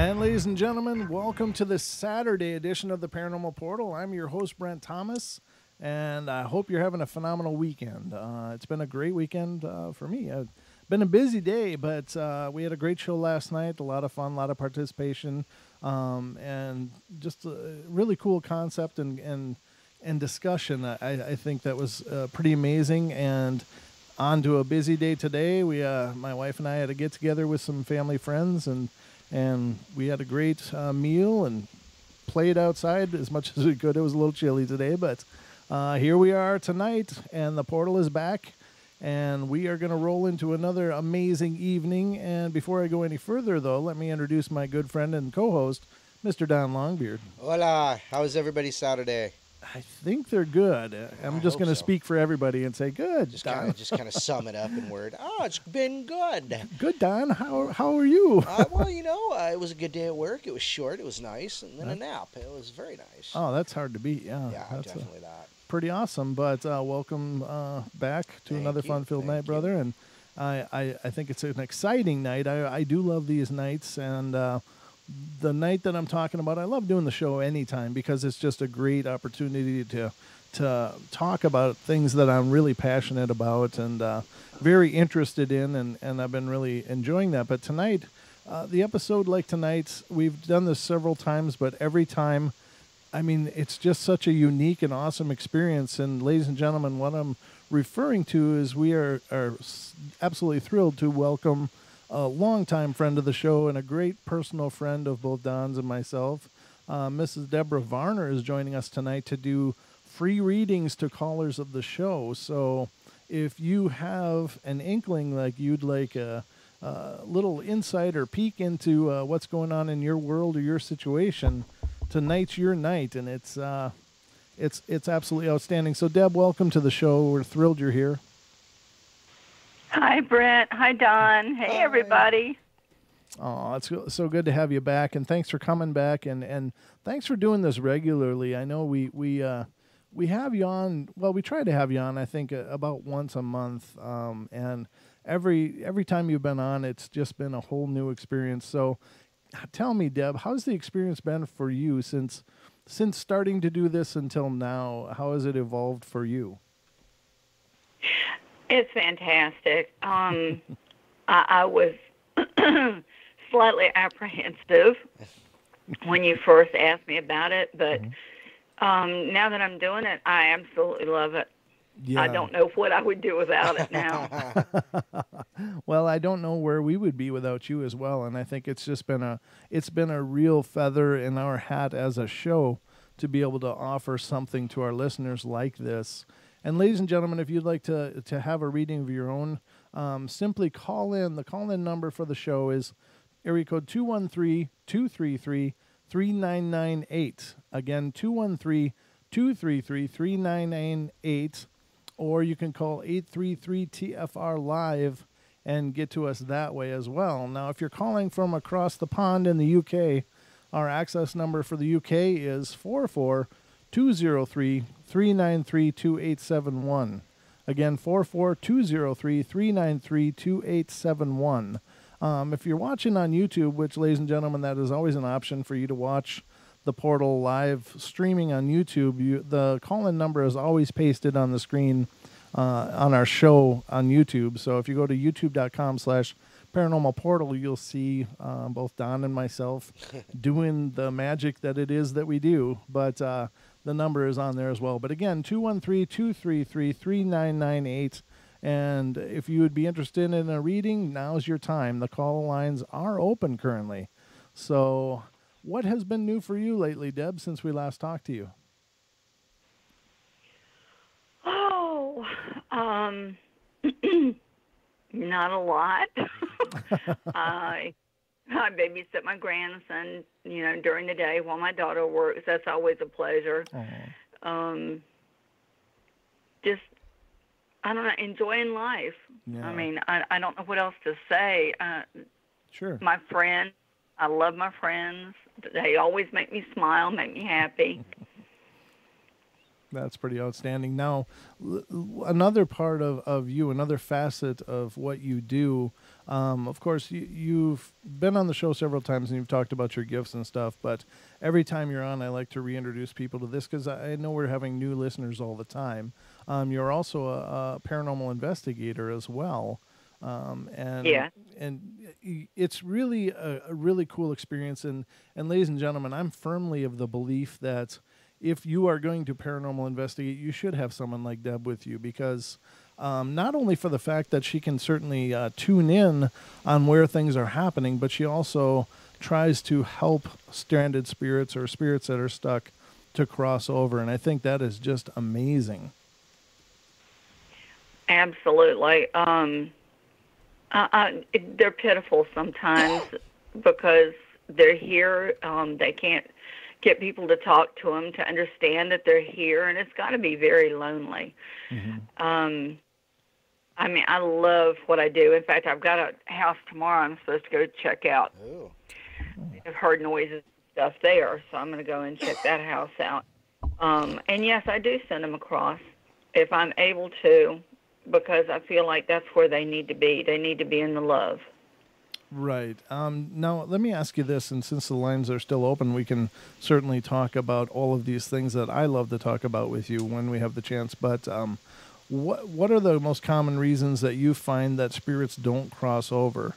And ladies and gentlemen, welcome to the Saturday edition of the Paranormal Portal. I'm your host, Brent Thomas, and I hope you're having a phenomenal weekend. It's been a great weekend for me. It's been a busy day, but we had a great show last night, a lot of fun, a lot of participation, and just a really cool concept and discussion. I think that was pretty amazing. And on to a busy day today. My wife and I had a get-together with some family friends, and we had a great meal and played outside as much as we could. It was a little chilly today, but here we are tonight, and the portal is back, and we are going to roll into another amazing evening. And before I go any further, though, let me introduce my good friend and co-host, Mr. Don Longbeard. Hola, how was everybody's Saturday? I think they're good. I'm just going to speak for everybody and say good. Just kind of sum it up in word. Oh, it's been good. Good, Don. How are you? Well, it was a good day at work. It was short. It was nice, and then a nap. It was very nice. Oh, that's hard to beat. Yeah, that's definitely that. Pretty awesome. But welcome back to another fun-filled night, brother. And I think it's an exciting night. I do love these nights, and the night that I'm talking about, I love doing the show anytime because it's just a great opportunity to talk about things that I'm really passionate about and very interested in, and I've been really enjoying that. But tonight, the episode like tonight, we've done this several times, but every time, I mean, it's just such a unique and awesome experience. And ladies and gentlemen, what I'm referring to is we are absolutely thrilled to welcome a longtime friend of the show and a great personal friend of both Don's and myself. Mrs. Deb Varner is joining us tonight to do free readings to callers of the show. So if you have an inkling like you'd like a little insight or peek into what's going on in your world or your situation, tonight's your night, and it's absolutely outstanding. So Deb, welcome to the show. We're thrilled you're here. Hi, Brent. Hi, Don. Hey, everybody. Oh, it's so good to have you back, and thanks for coming back, and thanks for doing this regularly. I know we have you on. Well, we try to have you on, I think, about once a month, and every time you've been on, it's just been a whole new experience. So, tell me, Deb, how's the experience been for you since starting to do this until now? How has it evolved for you? It's fantastic. I was slightly apprehensive when you first asked me about it, but now that I'm doing it, I absolutely love it. Yeah. I don't know what I would do without it now. Well, I don't know where we would be without you as well, and I think it's been a real feather in our hat as a show to be able to offer something to our listeners like this. And ladies and gentlemen, if you'd like to have a reading of your own, simply call in. The call-in number for the show is area code 213-233-3998. Again, 213-233-3998. Or you can call 833-TFR-LIVE and get to us that way as well. Now, if you're calling from across the pond in the UK, our access number for the UK is 44203-393-2871. Again, 44203-393-2871. If you're watching on YouTube, which, ladies and gentlemen, that is always an option for you to watch the portal live streaming on YouTube, the call-in number is always pasted on the screen on our show on YouTube. So if you go to youtube.com/Paranormal Portal, you'll see both Don and myself doing the magic that it is that we do. But the number is on there as well. But again, 213-233-3998. And if you would be interested in a reading, now's your time. The call lines are open currently. So what has been new for you lately, Deb, since we last talked to you? Oh, not a lot. I babysit my grandson, during the day while my daughter works. That's always a pleasure. Just, I don't know, enjoying life. Yeah. I mean, I don't know what else to say. Sure. My friends, I love my friends. They always make me smile, make me happy. That's pretty outstanding. Now, another part of you, another facet of what you do, of course, you've been on the show several times and you've talked about your gifts and stuff, but every time you're on, I like to reintroduce people to this because I know we're having new listeners all the time. You're also a paranormal investigator as well. Yeah. And it's really a really cool experience. And ladies and gentlemen, I'm firmly of the belief that if you are going to paranormal investigate, you should have someone like Deb with you because not only for the fact that she can certainly tune in on where things are happening, but she also tries to help stranded spirits or spirits that are stuck to cross over. And I think that is just amazing. Absolutely. They're pitiful sometimes because they're here. They can't get people to talk to them to understand that they're here, and it's got to be very lonely. Mm-hmm. I mean, I love what I do. In fact, I've got a house tomorrow I'm supposed to go check out. Ooh. I've heard noises and stuff there, so I'm going to go and check that house out. And yes, I do send them across if I'm able to, because I feel like that's where they need to be. They need to be in the love. Right. Now, let me ask you this, and since the lines are still open, we can certainly talk about all of these things that I love to talk about with you when we have the chance. But what are the most common reasons that you find that spirits don't cross over?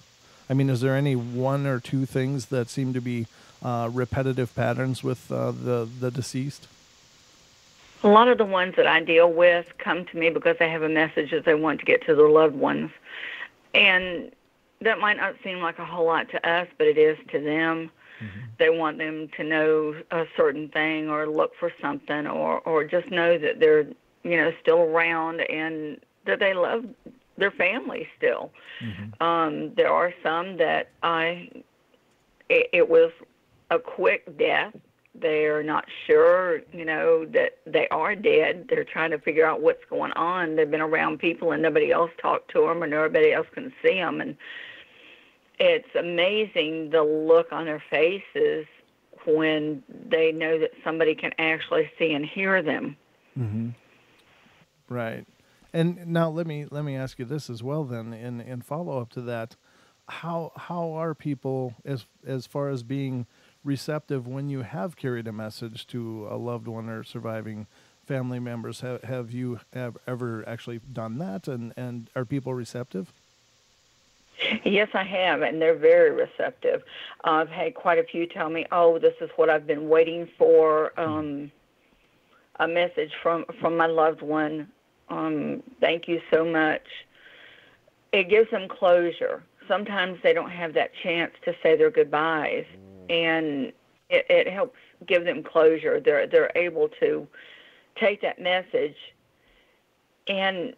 I mean, is there any one or two things that seem to be repetitive patterns with the deceased? A lot of the ones that I deal with come to me because they have a message that they want to get to their loved ones. And that might not seem like a whole lot to us, but it is to them. Mm-hmm. They want them to know a certain thing or look for something or just know that they're, still around and that they love their family still. Mm-hmm. There are some that it was a quick death. They're not sure, that they are dead. They're trying to figure out what's going on. They've been around people and nobody else talked to them or nobody else can see them. And it's amazing the look on their faces when they know that somebody can actually see and hear them. Mm-hmm. Right. And now let me ask you this as well then, in follow up to that, how are people as far as being receptive when you have carried a message to a loved one or surviving family members? Have you ever actually done that, and are people receptive? Yes, I have, and they're very receptive. I've had quite a few tell me, "Oh, this is what I've been waiting for." A message from my loved one. Thank you so much. It gives them closure. Sometimes they don't have that chance to say their goodbyes, and it helps give them closure. They're able to take that message, and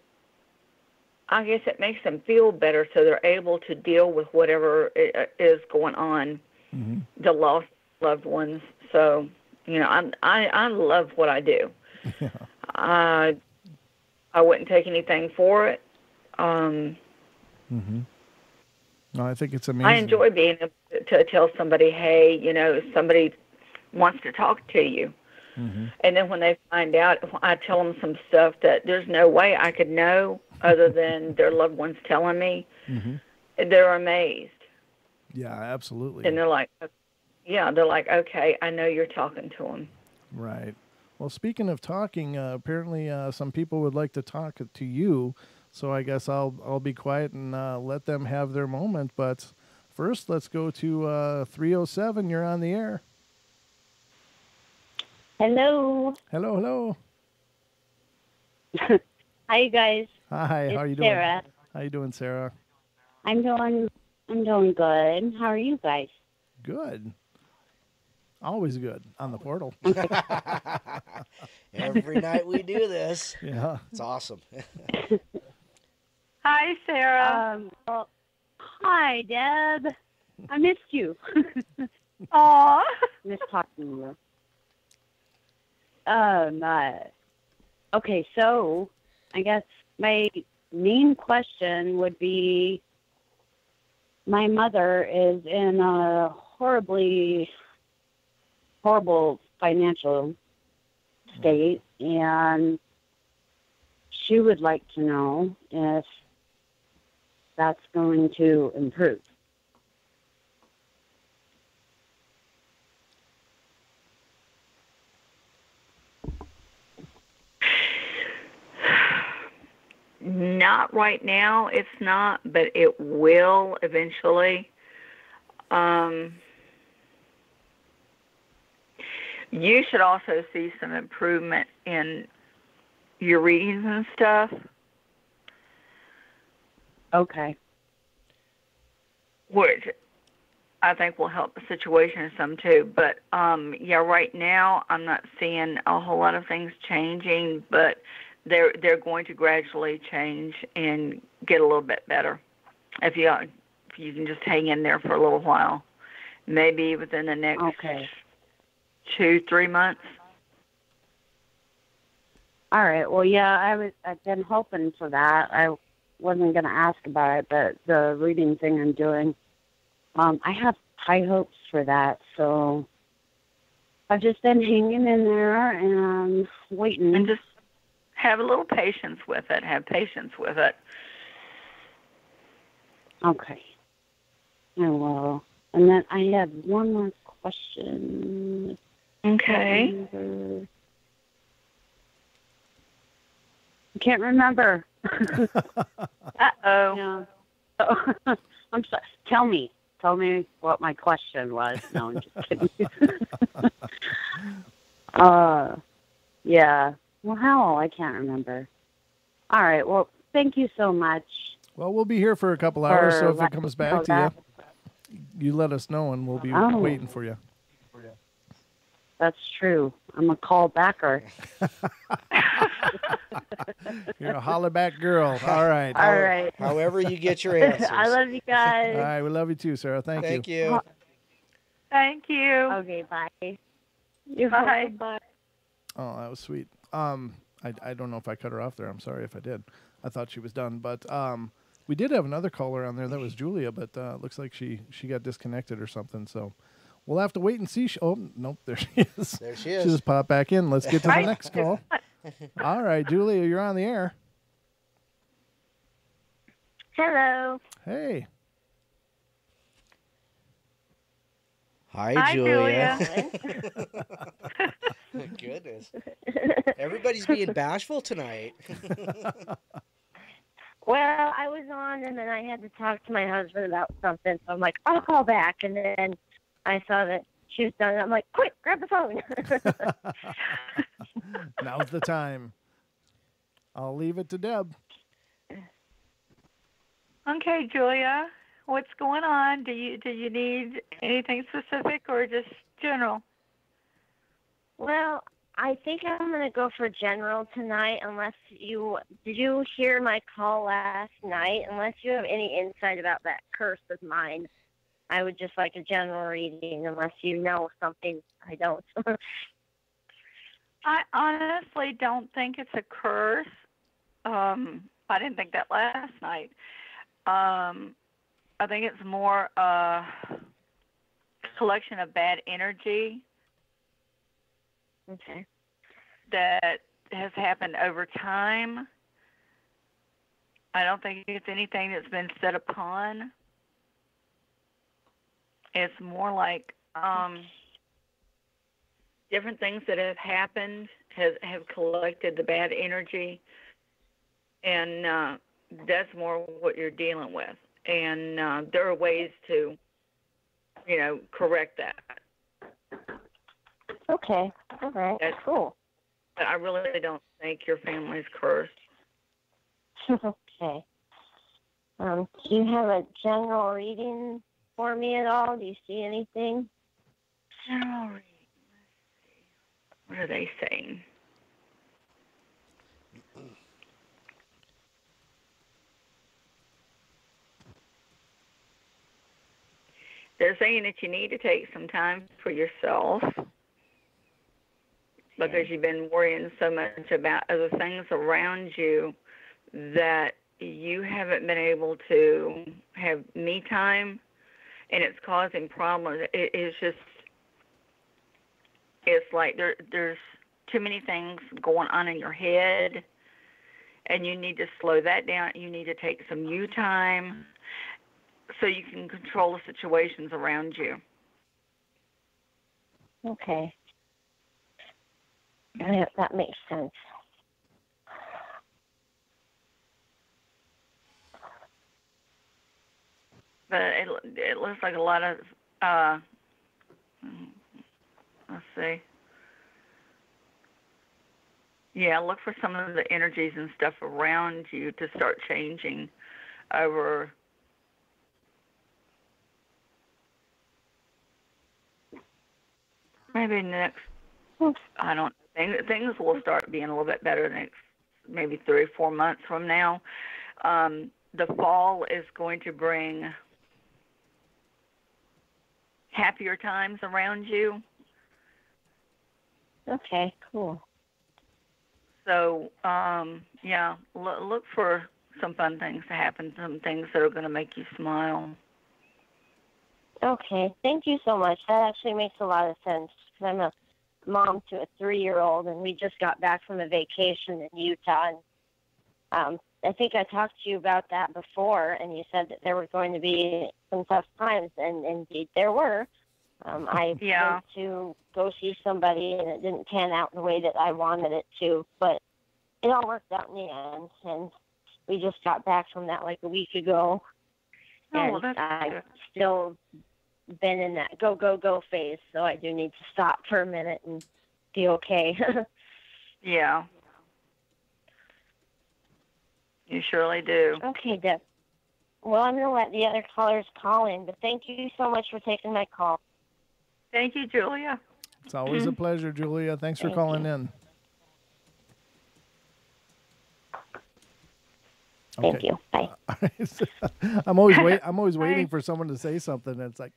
I guess it makes them feel better, so they're able to deal with whatever is going on, mm-hmm. the lost loved ones. So, I love what I do. Yeah. I wouldn't take anything for it. Mm-hmm. No, I think it's amazing. I enjoy being able to tell somebody, hey, somebody wants to talk to you. Mm-hmm. And then when they find out, I tell them some stuff that there's no way I could know other than their loved ones telling me. Mm-hmm. And they're amazed. Yeah, absolutely. And they're like, okay, I know you're talking to them. Right. Well, speaking of talking, apparently some people would like to talk to you. So I guess I'll be quiet and let them have their moment. But first, let's go to 307. You're on the air. Hello. Hello. Hi, you guys. Hi. It's how are you doing? Sarah. How you doing, Sarah? I'm doing good. How are you guys? Good. Always good on the portal. Every night we do this. Yeah. It's awesome. Hi, Sarah. Well, hi, Deb. I missed you. Aw. Missed talking to you. Okay, so I guess my main question would be, my mother is in a horrible financial state, and she would like to know if that's going to improve. Not right now, it's not, but it will eventually. You should also see some improvement in your readings and stuff. Okay. Which I think will help the situation some too. But yeah, right now I'm not seeing a whole lot of things changing, but they're going to gradually change and get a little bit better if you can just hang in there for a little while, maybe within the next 2-3 months. All right. Well, yeah, I've been hoping for that. I wasn't going to ask about it, but the reading thing I'm doing, I have high hopes for that. So I've just been hanging in there and waiting. And just have a little patience with it. Have patience with it. Okay. I will. And then I had one more question. Okay. I can't remember. Uh-oh. Yeah. I'm sorry. Tell me what my question was. No, I'm just kidding. Yeah. Well, how? I can't remember. All right. Well, thank you so much. Well, we'll be here for a couple hours, so if it comes back to you let us know, and we'll be waiting for you. That's true. I'm a call backer. You're a holler back girl. All right. All right. However you get your answers. I love you guys. All right. We love you too, Sarah. Thank you. Thank you. Okay, bye. Bye. Bye. Oh, that was sweet. I don't know if I cut her off there. I'm sorry if I did. I thought she was done, but we did have another caller on there. That was Julia, but looks like she got disconnected or something. So we'll have to wait and see. Oh, nope, there she is. There she is. She just popped back in. Let's get to the next call. All right, Julia, you're on the air. Hello. Hey. Hi, Julia. Julia. Goodness. Everybody's being bashful tonight. Well, I was on, and then I had to talk to my husband about something, so I'm like, I'll call back. And then I saw that she was done, and I'm like, quick, grab the phone. Now's the time. I'll leave it to Deb. Okay, Julia. What's going on? Do you need anything specific or just general? Well, I think I'm going to go for general tonight, did you hear my call last night? Unless you have any insight about that curse of mine, I would just like a general reading, unless you know something I don't. I honestly don't think it's a curse. I didn't think that last night. I think it's more a collection of bad energy. Okay. That has happened over time. I don't think it's anything that's been set upon. It's more like different things that have happened have collected the bad energy, and that's more what you're dealing with. And there are ways to, correct that. Okay. All right. That's cool. But I really don't think your family's cursed. Okay. Do you have a general reading for me at all? Do you see anything? General reading. Let's see. What are they saying? They're saying that you need to take some time for yourself because you've been worrying so much about other things around you that you haven't been able to have me time, and it's causing problems. It's like there's too many things going on in your head, and you need to slow that down. You need to take some you time so you can control the situations around you. Okay. Yeah, that makes sense. But it looks like a lot of, let's see. Yeah, look for some of the energies and stuff around you to start changing over. Maybe next, I don't think things will start being a little bit better next, maybe 3 or 4 months from now. The fall is going to bring happier times around you. Okay, cool. So, yeah, look for some fun things to happen, some things that are going to make you smile. Okay, thank you so much. That actually makes a lot of sense. I'm a mom to a 3-year-old, and we just got back from a vacation in Utah. And I think I talked to you about that before, and you said that there were going to be some tough times, and indeed there were. I went to go see somebody, and it didn't pan out the way that I wanted it to, but it all worked out in the end, and we just got back from that like a week ago. And I've still been in that go, go, go phase, so I do need to stop for a minute and be okay. Yeah. You surely do. Okay, Deb. Well, I'm going to let the other callers call in, but thank you so much for taking my call. Thank you, Julia. It's always a pleasure, Julia. Thanks for calling in. Thank you. Bye. I'm always waiting for someone to say something. And it's like,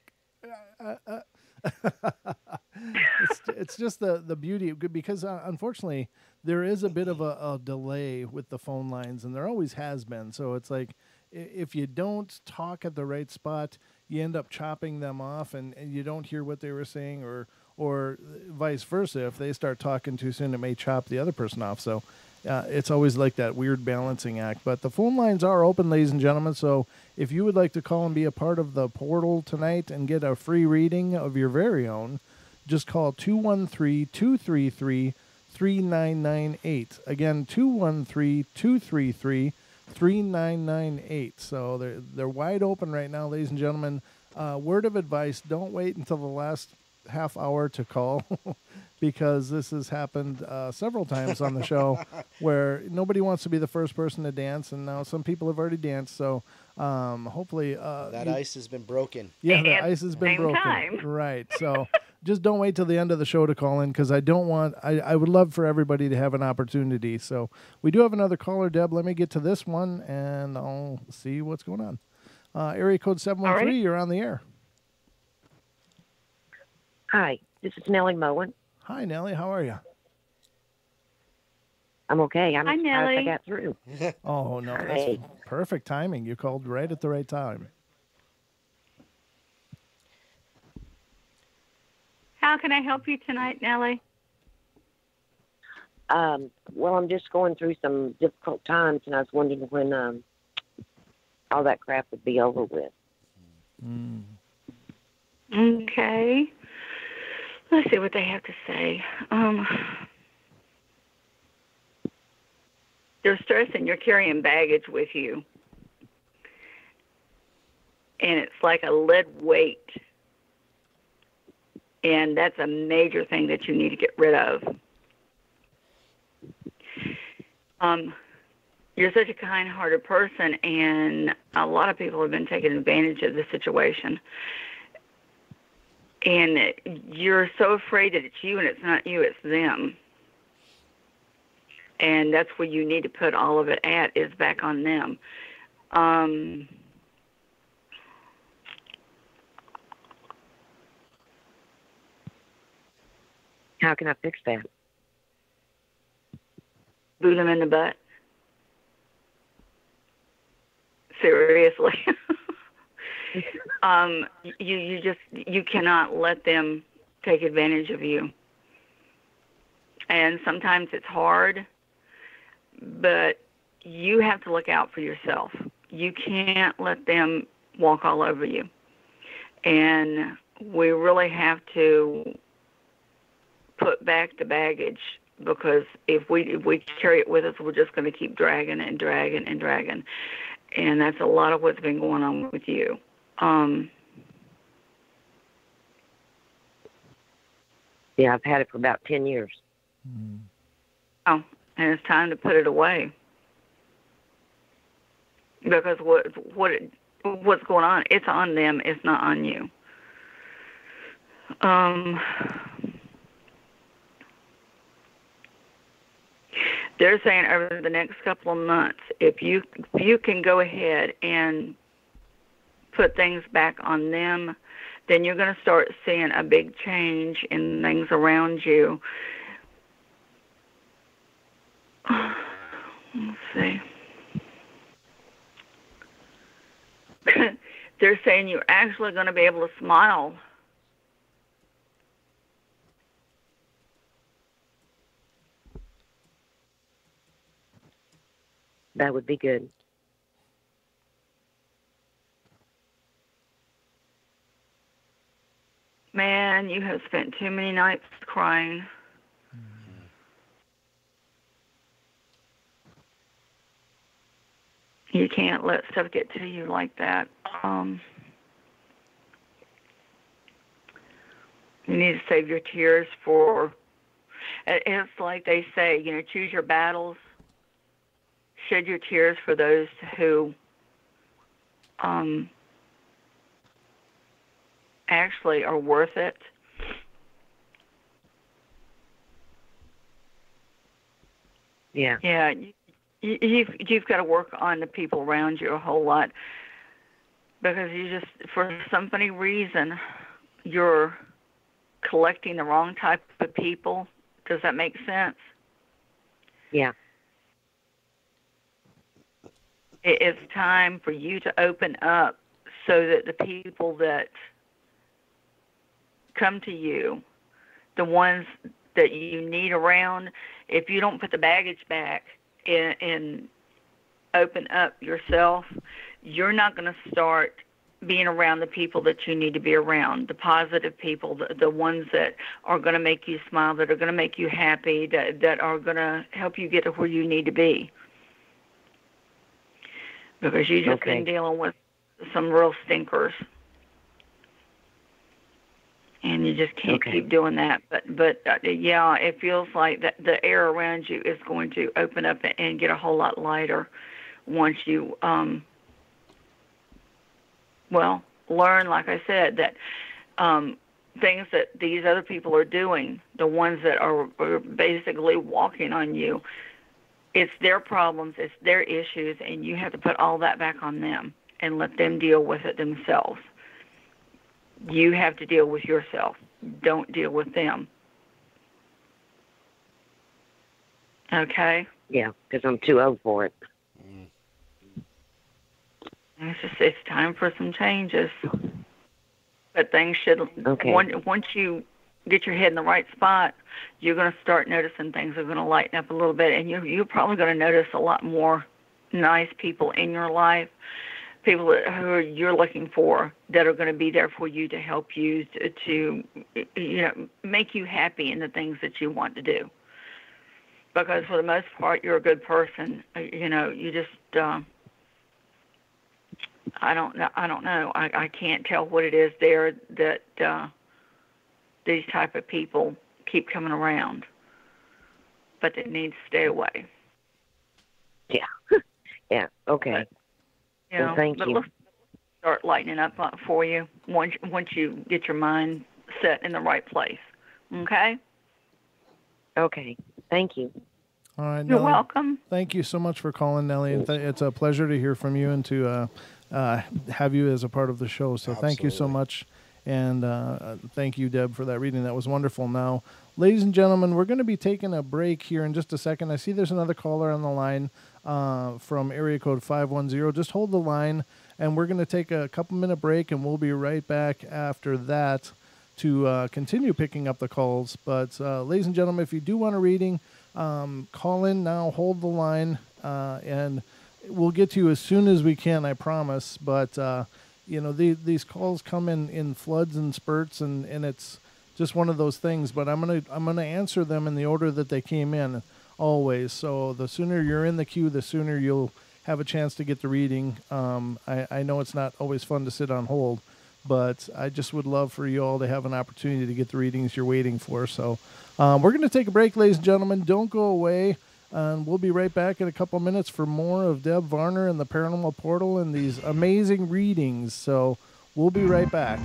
it's just the beauty, because unfortunately there is a bit of a delay with the phone lines, and there always has been. So it's like, if you don't talk at the right spot, you end up chopping them off, and you don't hear what they were saying, or vice versa. If they start talking too soon, it may chop the other person off. So it's always like that weird balancing act. But the phone lines are open, ladies and gentlemen. So if you would like to call and be a part of the portal tonight and get a free reading of your very own, just call 213-233-3998. Again, 213-233-3998. So they're wide open right now, ladies and gentlemen. Word of advice, don't wait until the last half hour to call because this has happened several times on the show where nobody wants to be the first person to dance, and now some people have already danced. So hopefully that ice has been broken. Yeah, the ice has been broken. Time. Right. So just don't wait till the end of the show to call in, because I would love for everybody to have an opportunity. So we do have another caller, Deb. Let me get to this one, and I'll see what's going on. Area code 713, you're on the air. Hi, this is Nellie Moen. Hi, Nellie. How are you? I'm okay. I'm Hi, surprised Nellie. I got through. Oh, no. That's perfect timing. You called right at the right time. How can I help you tonight, Nellie? Well, I'm just going through some difficult times, and I was wondering when all that crap would be over with. Okay. Let's see what they have to say. You're stressing you're carrying baggage with you. And it's like a lead weight. And that's a major thing that you need to get rid of. You're such a kind-hearted person, and a lot of people have been taking advantage of the situation. And you're so afraid that it's you and it's not you, it's them. And that's where you need to put all of it at, is back on them. How can I fix that? Boot them in the butt. Seriously. You cannot let them take advantage of you. and sometimes it's hard, but you have to look out for yourself. You can't let them walk all over you. And we really have to put back the baggage, because if we carry it with us, we're just going to keep dragging and dragging and dragging. And that's a lot of what's been going on with you. Yeah, I've had it for about 10 years. Oh, and it's time to put it away. Because what's going on, it's on them, it's not on you. They're saying over the next couple of months, if you can go ahead and put things back on them, then you're going to start seeing a big change in things around you. Let's see. They're saying you're actually going to be able to smile. That would be good. Man, you have spent too many nights crying. You can't let stuff get to you like that. You need to save your tears for... It's like they say, choose your battles. Shed your tears for those who actually are worth it. Yeah. Yeah, you've got to work on the people around you a whole lot, because for some funny reason, you're collecting the wrong type of people. Does that make sense? Yeah. It's time for you to open up so that the people that come to you, the ones that you need around, if you don't put the baggage back and open up yourself, you're not going to start being around the people that you need to be around, the positive people, the ones that are going to make you smile, that are going to make you happy, that are going to help you get to where you need to be. Because you've just been dealing with some real stinkers. And you just can't keep doing that. But yeah, it feels like that the air around you is going to open up and get a whole lot lighter once you, learn, like I said, that things that these other people are doing, the ones that are basically walking on you, it's their problems, it's their issues, and you have to put all that back on them and let them deal with it themselves. You have to deal with yourself. Don't deal with them. Okay? Yeah, because I'm too old for it. It's time for some changes. But things should, once you get your head in the right spot, you're going to start noticing things are going to lighten up a little bit, and you're probably going to notice a lot more nice people in your life, people who you're looking for, that are going to be there for you to help you to make you happy in the things that you want to do. Because for the most part, you're a good person. You just I don't know. I can't tell what it is there that these type of people keep coming around, but it needs to stay away. Yeah. Yeah. Okay. But, thank you. Let's start lightening up for you once you get your mind set in the right place. Okay. Okay. Thank you. All right. You're Nellie, welcome. Thank you so much for calling, Nellie. And it's a pleasure to hear from you and to have you as a part of the show. So Thank you so much. And thank you, Deb, for that reading. That was wonderful. Now, ladies and gentlemen, we're going to be taking a break here in just a second. I see there's another caller on the line from area code 510. Just hold the line, and we're going to take a couple-minute break, and we'll be right back after that to continue picking up the calls. But ladies and gentlemen, if you do want a reading, call in now, hold the line, and we'll get to you as soon as we can, I promise. But these calls come in floods and spurts, and it's just one of those things. But I'm gonna answer them in the order that they came in, always. So the sooner you're in the queue, the sooner you'll have a chance to get the reading. I know it's not always fun to sit on hold, but I just would love for you all to have an opportunity to get the readings you're waiting for. So we're going to take a break, ladies and gentlemen. Don't go away. We'll be right back in a couple minutes for more of Deb Varner and the Paranormal Portal and these amazing readings. So we'll be right back.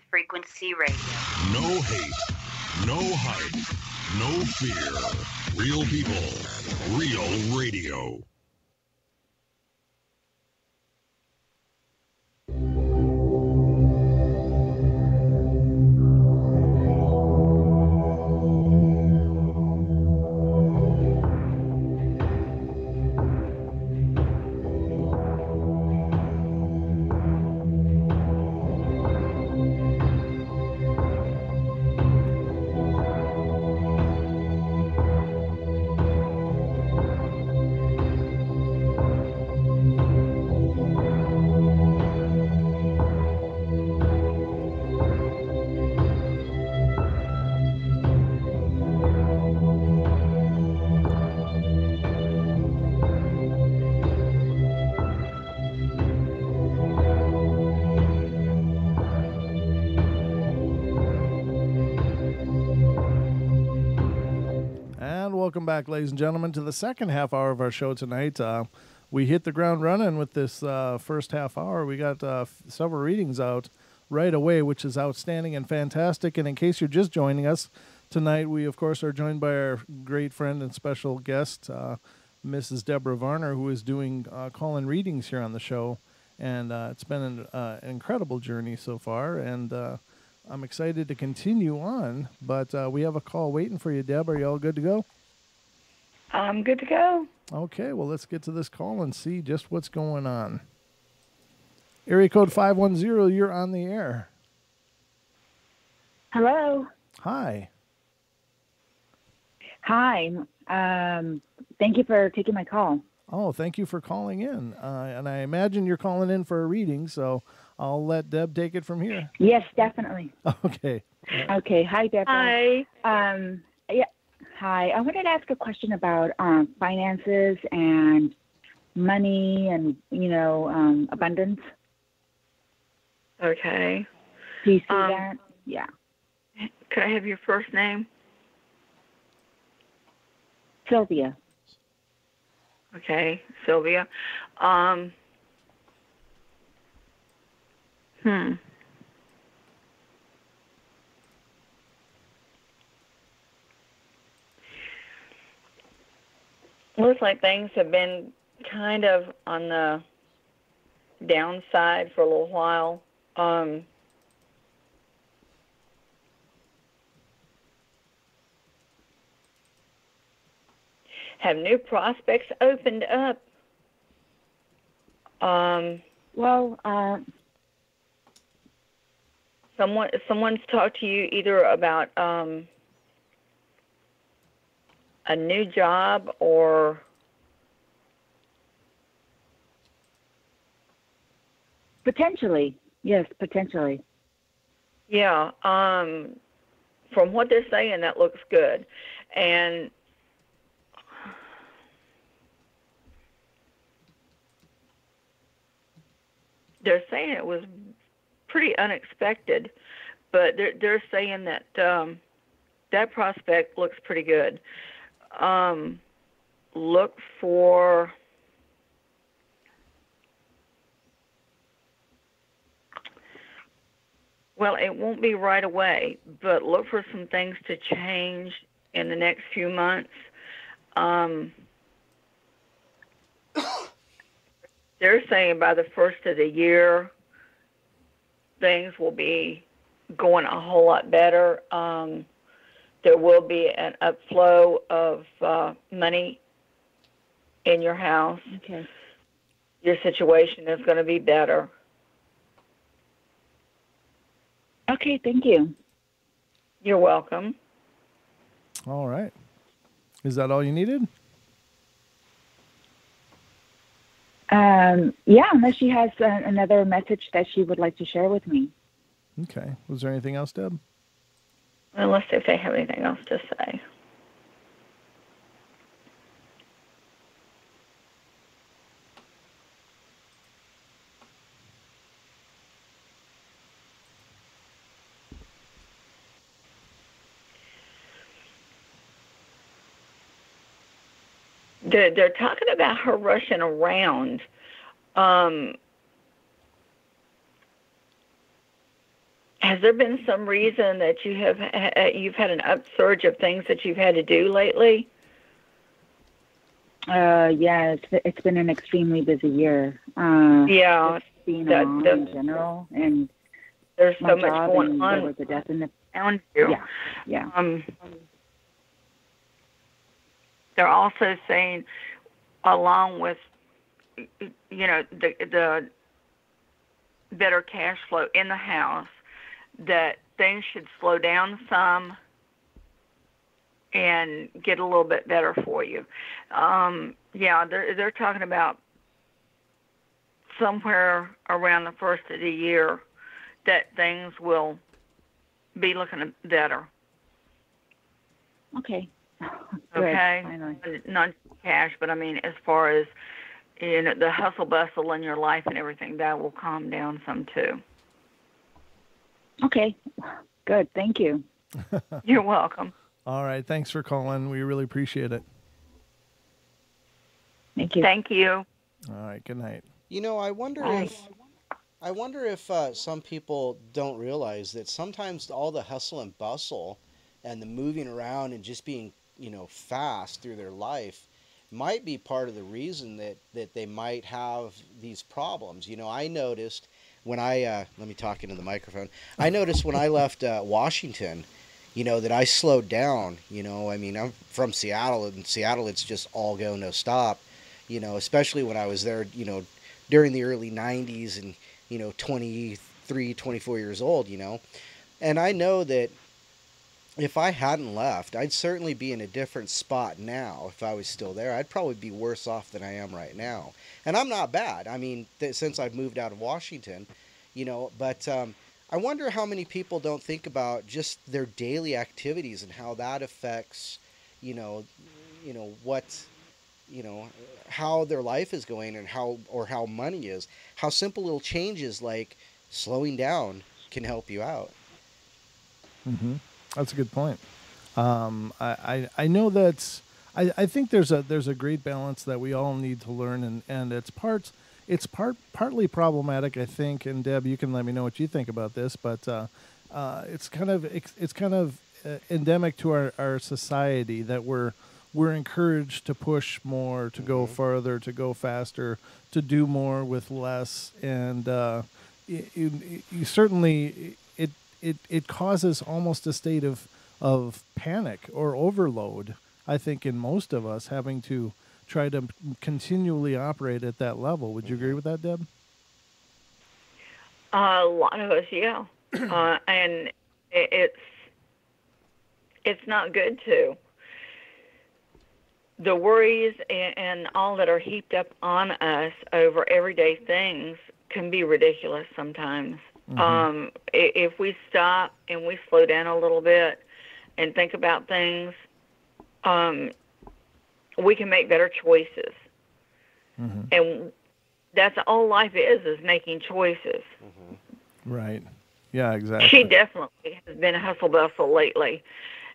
Frequency Radio. No hate, no hype, no fear. Real people, real radio. back, ladies and gentlemen, to the second half hour of our show tonight. We hit the ground running with this first half hour. We got several readings out right away, which is outstanding and fantastic. And in case you're just joining us tonight, we, of course, are joined by our great friend and special guest, Mrs. Deborah Varner, who is doing call-in readings here on the show. And it's been an incredible journey so far, and I'm excited to continue on. But we have a call waiting for you, Deb. Are you all good to go? I'm good to go. Okay, well, let's get to this call and see just what's going on. Area code 510, you're on the air. Hello. Hi. Hi. Thank you for taking my call. Oh, thank you for calling in. And I imagine you're calling in for a reading, so I'll let Deb take it from here. Yes, definitely. Okay. Okay. Hi, Deborah. Hi. Yeah. Hi. I wanted to ask a question about finances and money and, abundance. Okay. Do you see that? Yeah. Could I have your first name? Sylvia. Okay, Sylvia. Looks like things have been kind of on the downside for a little while. Have new prospects opened up? Someone's talked to you either about a new job or potentially. Yes, potentially. Yeah. From what they're saying, that looks good, and they're saying it was pretty unexpected, but they're saying that that prospect looks pretty good. Look for it won't be right away, but look for some things to change in the next few months. They're saying by the first of the year, things will be going a whole lot better. There will be an upflow of money in your house. Okay. Your situation is going to be better. Okay, thank you. You're welcome. All right. Is that all you needed? Yeah, unless she has another message that she would like to share with me. Okay. Was there anything else, Deb? Well, let's see if they have anything else to say. They're talking about her rushing around. Has there been some reason that you've had an upsurge of things that you've had to do lately? Yeah, it's been an extremely busy year. Yeah, just being a mom in general, and there's so much going on. There was a death in the around you. Yeah. They're also saying, along with the better cash flow in the house, that things should slow down some and get a little bit better for you. They're talking about somewhere around the first of the year that things will be looking better. Okay. Okay. Good. Not cash, but I mean, as far as the hustle bustle in your life and everything, that will calm down some too. Okay. Good. Thank you. You're welcome. All right. Thanks for calling. We really appreciate it. Thank you. Thank you. All right. Good night. I wonder Bye. if some people don't realize that sometimes all the hustle and bustle and the moving around and just being, fast through their life might be part of the reason that they might have these problems. I noticed when let me talk into the microphone. I noticed when I left Washington, that I slowed down. I'm from Seattle, and in Seattle it's just all go, no stop. Especially when I was there, during the early 90s and, 23, 24 years old, And I know that if I hadn't left, I'd certainly be in a different spot now. If I was still there, I'd probably be worse off than I am right now. And I'm not bad. I mean, since I've moved out of Washington, but I wonder how many people don't think about just their daily activities and how that affects, what, how their life is going and how money is. How simple little changes like slowing down can help you out. Mm-hmm. That's a good point. I know that's. I think there's a great balance that we all need to learn, and it's partly problematic, I think. And Deb, you can let me know what you think about this, but it's kind of endemic to our society that we're encouraged to push more, to go farther, to go faster, to do more with less, and you certainly it causes almost a state of panic or overload, I think, in most of us, having to try to continually operate at that level. Would you agree with that, Deb? A lot of us, yeah. And it's not good to. The worries and all that are heaped up on us over everyday things can be ridiculous sometimes. Mm-hmm. If we stop and we slow down a little bit and think about things, we can make better choices. Mm-hmm. And that's all life is making choices. Mm-hmm. Right. Yeah, exactly. She definitely has been hustle bustle lately.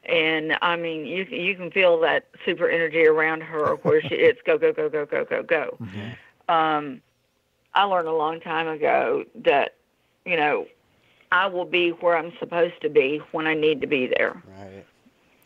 And, I mean, you can feel that super energy around her where it's go, go, go, go, go, go, go. Mm-hmm. I learned a long time ago that, I will be where I'm supposed to be when I need to be there.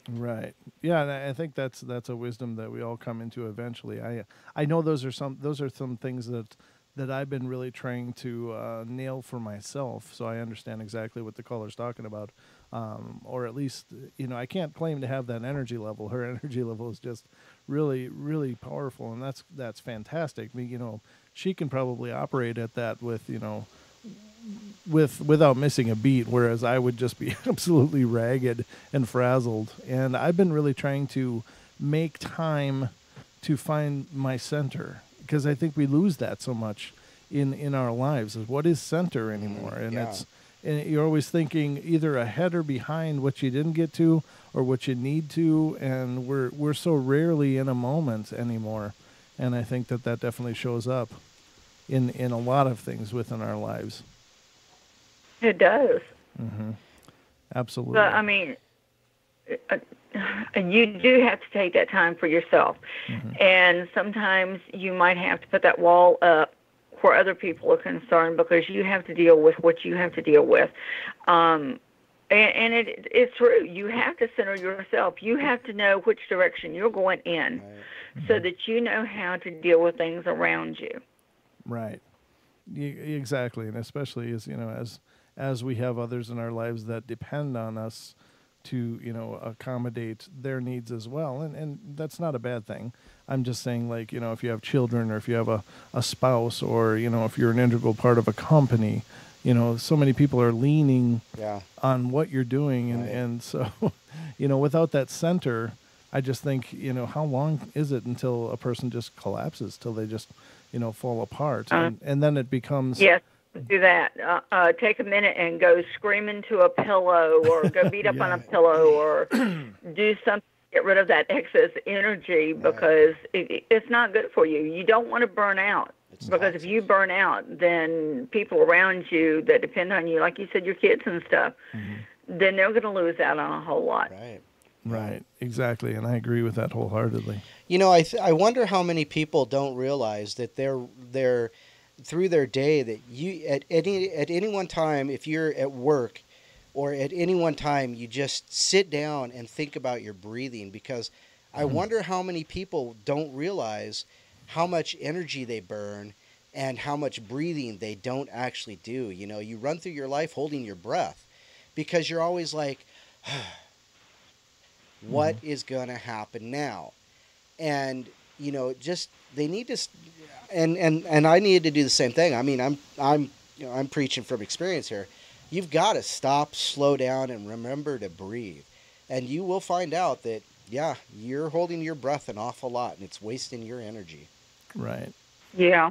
Right. Yeah, and I think that's a wisdom that we all come into eventually. I know those are some things that I've been really trying to nail for myself, so I understand exactly what the caller's talking about. Or at least, I can't claim to have that energy level. Her energy level is just really, really powerful, and that's fantastic. I mean, she can probably operate at that without missing a beat, whereas I would just be absolutely ragged and frazzled. And I've been really trying to make time to find my center, because I think we lose that so much in our lives. Is what is center anymore? And and you're always thinking either ahead or behind what you didn't get to or what you need to, and we're so rarely in a moment anymore. And I think that definitely shows up in a lot of things within our lives. It does. Mm-hmm. Absolutely. But, I mean, you do have to take that time for yourself. Mm-hmm. And sometimes you might have to put that wall up where other people are concerned, because you have to deal with what you have to deal with. And it's true. You have to center yourself. You have to know which direction you're going in, right, so that you know how to deal with things around you. Right. Exactly. And especially as we have others in our lives that depend on us to, accommodate their needs as well. And that's not a bad thing. I'm just saying, if you have children, or if you have a spouse, or, if you're an integral part of a company, so many people are leaning on what you're doing. And, and so, without that center, I just think, how long is it until a person just collapses, till they just, fall apart? And then it becomes... Yes. Do that. Take a minute and go scream into a pillow, or go beat up on a pillow, or do something to get rid of that excess energy, because it's not good for you. You don't want to burn out, because if you burn out, then people around you that depend on you, like you said, your kids and stuff, then they're going to lose out on a whole lot. Right. Right, exactly, and I agree with that wholeheartedly. You know, I wonder how many people don't realize that they're through their day, that you at any one time, if you're at work or at any one time, you just sit down and think about your breathing, because I wonder how many people don't realize how much energy they burn and how much breathing they don't actually do. You know, you run through your life holding your breath because you're always like, what is going to happen now? And you know, just they need to, and I needed to do the same thing. I mean, I'm preaching from experience here. You've got to stop, slow down, and remember to breathe, and you will find out that yeah, you're holding your breath an awful lot, and it's wasting your energy. Right. Yeah.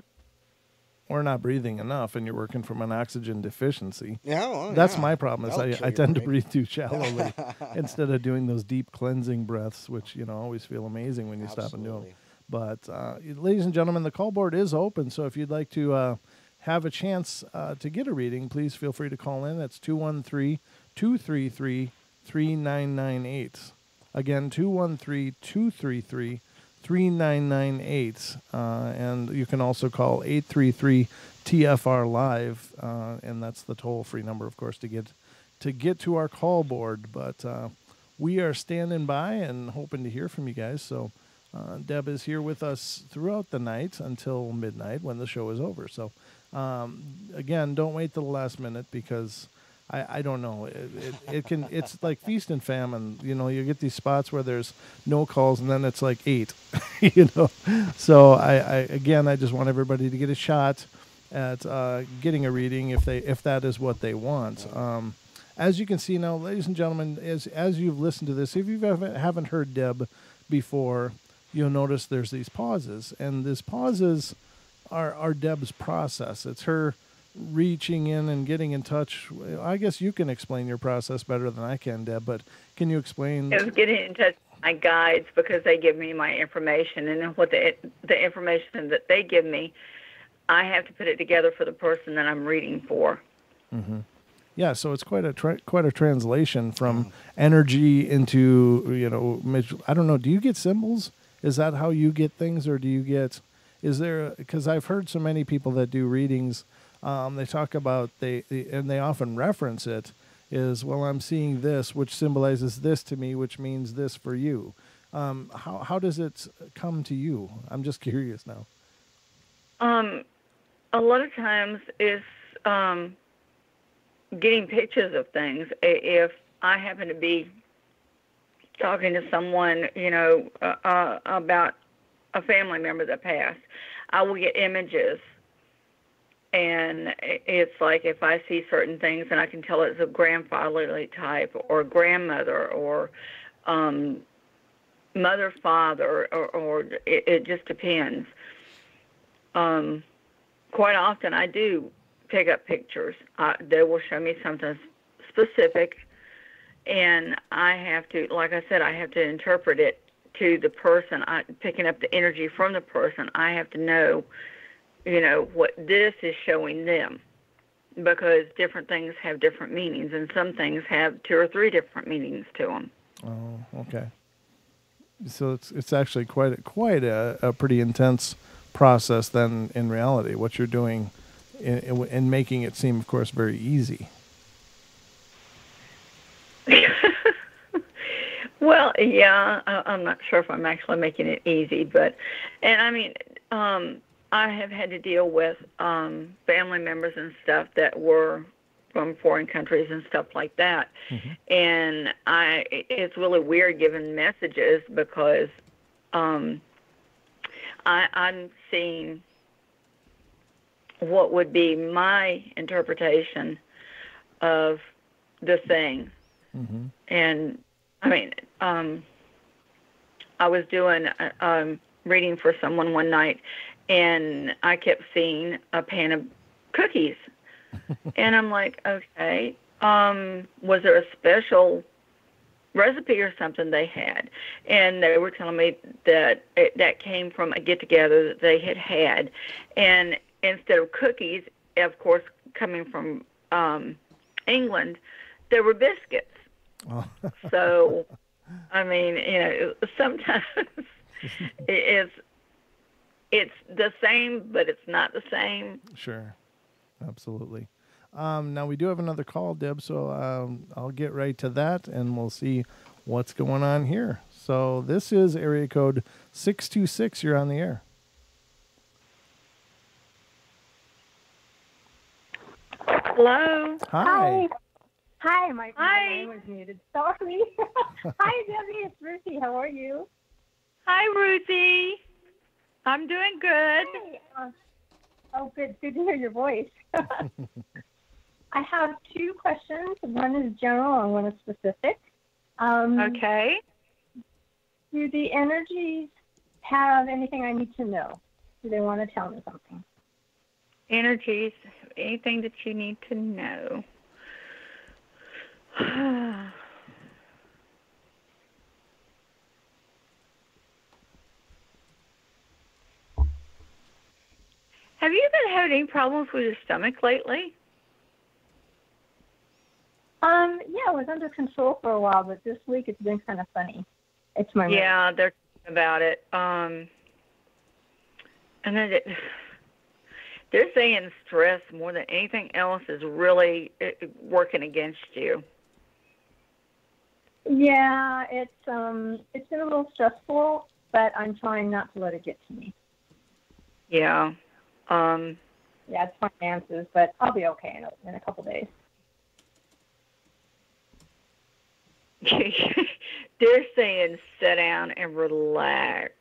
Or not breathing enough, and you're working from an oxygen deficiency. Yeah, well, That's yeah. my problem. Is That'll I kill your tend to brain. breathe too shallowly instead of doing those deep cleansing breaths, which always feel amazing when you stop and do them. But ladies and gentlemen, the call board is open, so if you'd like to have a chance to get a reading, please feel free to call in. That's 213-233-3998. Again, 213-233-3998. And you can also call 833-TFR-LIVE, and that's the toll-free number, of course, to get to our call board. But we are standing by and hoping to hear from you guys. So Deb is here with us throughout the night until midnight when the show is over. So again, don't wait till the last minute, because I don't know. It's like feast and famine. You get these spots where there's no calls, and then it's like 8. So I just want everybody to get a shot at getting a reading if that is what they want. As you can see now, ladies and gentlemen, as you've listened to this, if you haven't heard Deb before, you'll notice there's these pauses, and these pauses are Deb's process. It's her reaching in and getting in touch. I guess you can explain your process better than I can, Deb, but can you explain? It was getting in touch with my guides, because they give me my information, and then what the information that they give me, I have to put it together for the person that I'm reading for. Mm-hmm. Yeah, so it's quite a translation from energy into, I don't know, do you get symbols? Is that how you get things, or do you get, because I've heard so many people that do readings, they talk about, and they often reference it, is, well, I'm seeing this, which symbolizes this to me, which means this for you. How does it come to you? I'm just curious now. A lot of times it's getting pictures of things. If I happen to be talking to someone, about a family member that passed, I will get images. And it's like if I see certain things, and I can tell it's a grandfatherly type, or grandmother, or mother, father, or it just depends. Quite often I do pick up pictures. They will show me something specific, and I have to, like I said, I have to interpret it to the person. Picking up the energy from the person, I have to know, what this is showing them, because different things have different meanings, and some things have 2 or 3 different meanings to them. Oh, okay. So it's actually quite a pretty intense process then in reality, what you're doing in making it seem, of course, very easy. Well, yeah, I'm not sure if I'm actually making it easy, and I mean, I have had to deal with family members and stuff that were from foreign countries and stuff like that. Mm-hmm. And it's really weird giving messages, because I'm seeing what would be my interpretation of the thing. Mm-hmm. And I mean, I was doing reading for someone one night, and I kept seeing a pan of cookies. And I'm like, okay, was there a special recipe or something they had? And they were telling me that that came from a get-together that they had. And instead of cookies, of course, coming from England, there were biscuits. Oh. So I mean, sometimes it's the same, but it's not the same. Sure. Absolutely. Now we do have another call, Deb, so I'll get right to that, and we'll see what's going on here. So this is area code 626. You're on the air. Hello. Hi. Hi, my name was muted. Sorry. Hi, Debbie. It's Ruthie. How are you? Hi, Ruthie. I'm doing good. Hi. Oh, good. Good to hear your voice. I have two questions. One is general and one is specific. Okay. Do the energies have anything I need to know? Do they want to tell me something? Energies, anything that you need to know. Have you been having any problems with your stomach lately? Yeah, it was under control for a while, but this week it's been kind of funny. It's my Yeah, they're talking about it. And then they're saying stress more than anything else is really working against you. Yeah, it's been a little stressful, but I'm trying not to let it get to me. Yeah. Yeah, it's finances, but I'll be okay in a couple days. They're saying sit down and relax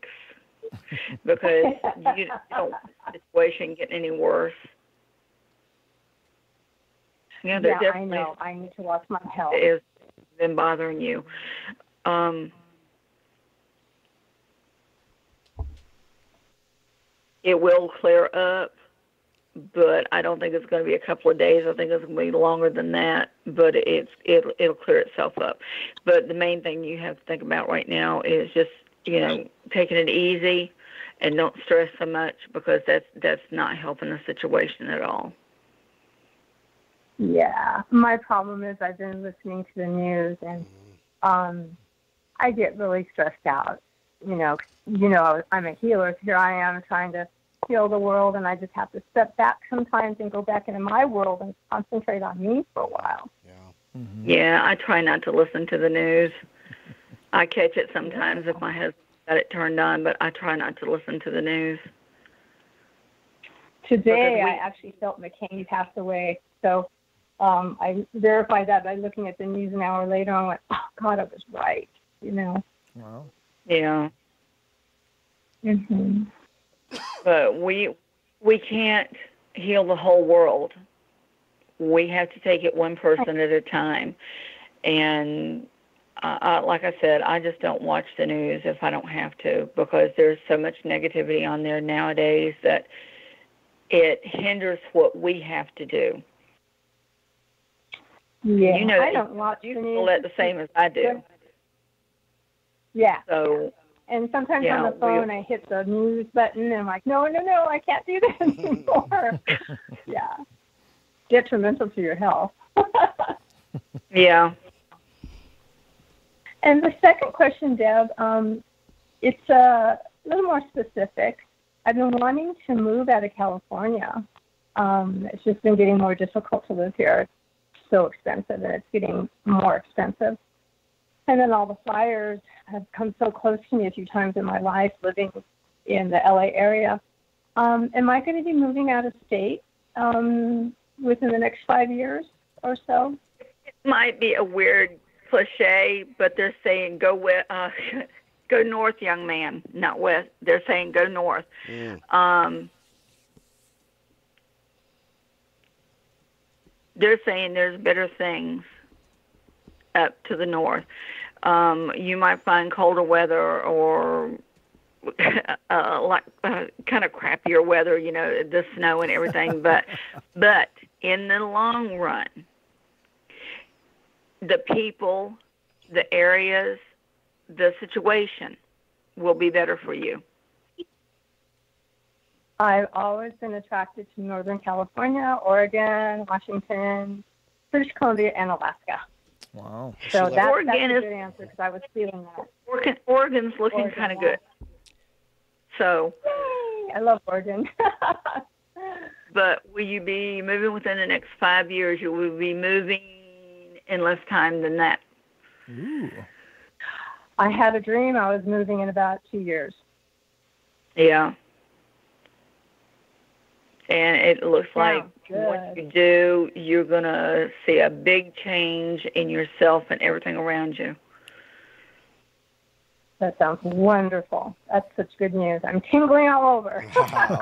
because you don't want the situation getting any worse. Yeah, I know. I need to watch my health. It's been bothering you. It will clear up, but I don't think it's going to be a couple of days. I think it's going to be longer than that, but it'll clear itself up. But the main thing you have to think about right now is just, taking it easy and don't stress so much because that's not helping the situation at all. Yeah, my problem is I've been listening to the news and I get really stressed out. I'm a healer. So here I am trying to heal the world, and I just have to step back sometimes and go back into my world and concentrate on me for a while. Yeah. Mm-hmm. Yeah, I try not to listen to the news. I catch it sometimes if my husband got it turned on, but I try not to listen to the news. Today, I actually felt McCain passed away, so I verified that by looking at the news an hour later. I went, oh, God, I was right, Wow. Yeah. Mm-hmm. But we can't heal the whole world. We have to take it one person at a time. And like I said, I just don't watch the news if I don't have to because there's so much negativity on there nowadays that it hinders what we have to do. Yeah, I don't watch you the feel news. that the same as I do. Yeah. So. And sometimes on the phone, I hit the news button, and I'm like, no, I can't do that anymore. Yeah. Detrimental to your health. Yeah. And the second question, Deb, it's a little more specific. I've been wanting to move out of California. It's just been getting more difficult to live here. It's so expensive, and it's getting more expensive. And then all the fires have come so close to me a few times in my life living in the LA area. Am I going to be moving out of state within the next 5 years or so? It might be a weird cliche, but they're saying go north, young man, not west. They're saying go north. They're saying there's better things up to the north. You might find colder weather or kind of crappier weather, the snow and everything. But in the long run, the people, the areas, the situation will be better for you. I've always been attracted to Northern California, Oregon, Washington, British Columbia, and Alaska. Wow. So that's Oregon a is good answer because I was feeling that. Oregon's looking Oregon, kind of yeah. good. So, Yay! I love Oregon. but will you be moving within the next 5 years? You will be moving in less time than that. Ooh. I had a dream I was moving in about 2 years. Yeah. And it looks like what you do, you're going to see a big change in yourself and everything around you. That sounds wonderful. That's such good news. I'm tingling all over.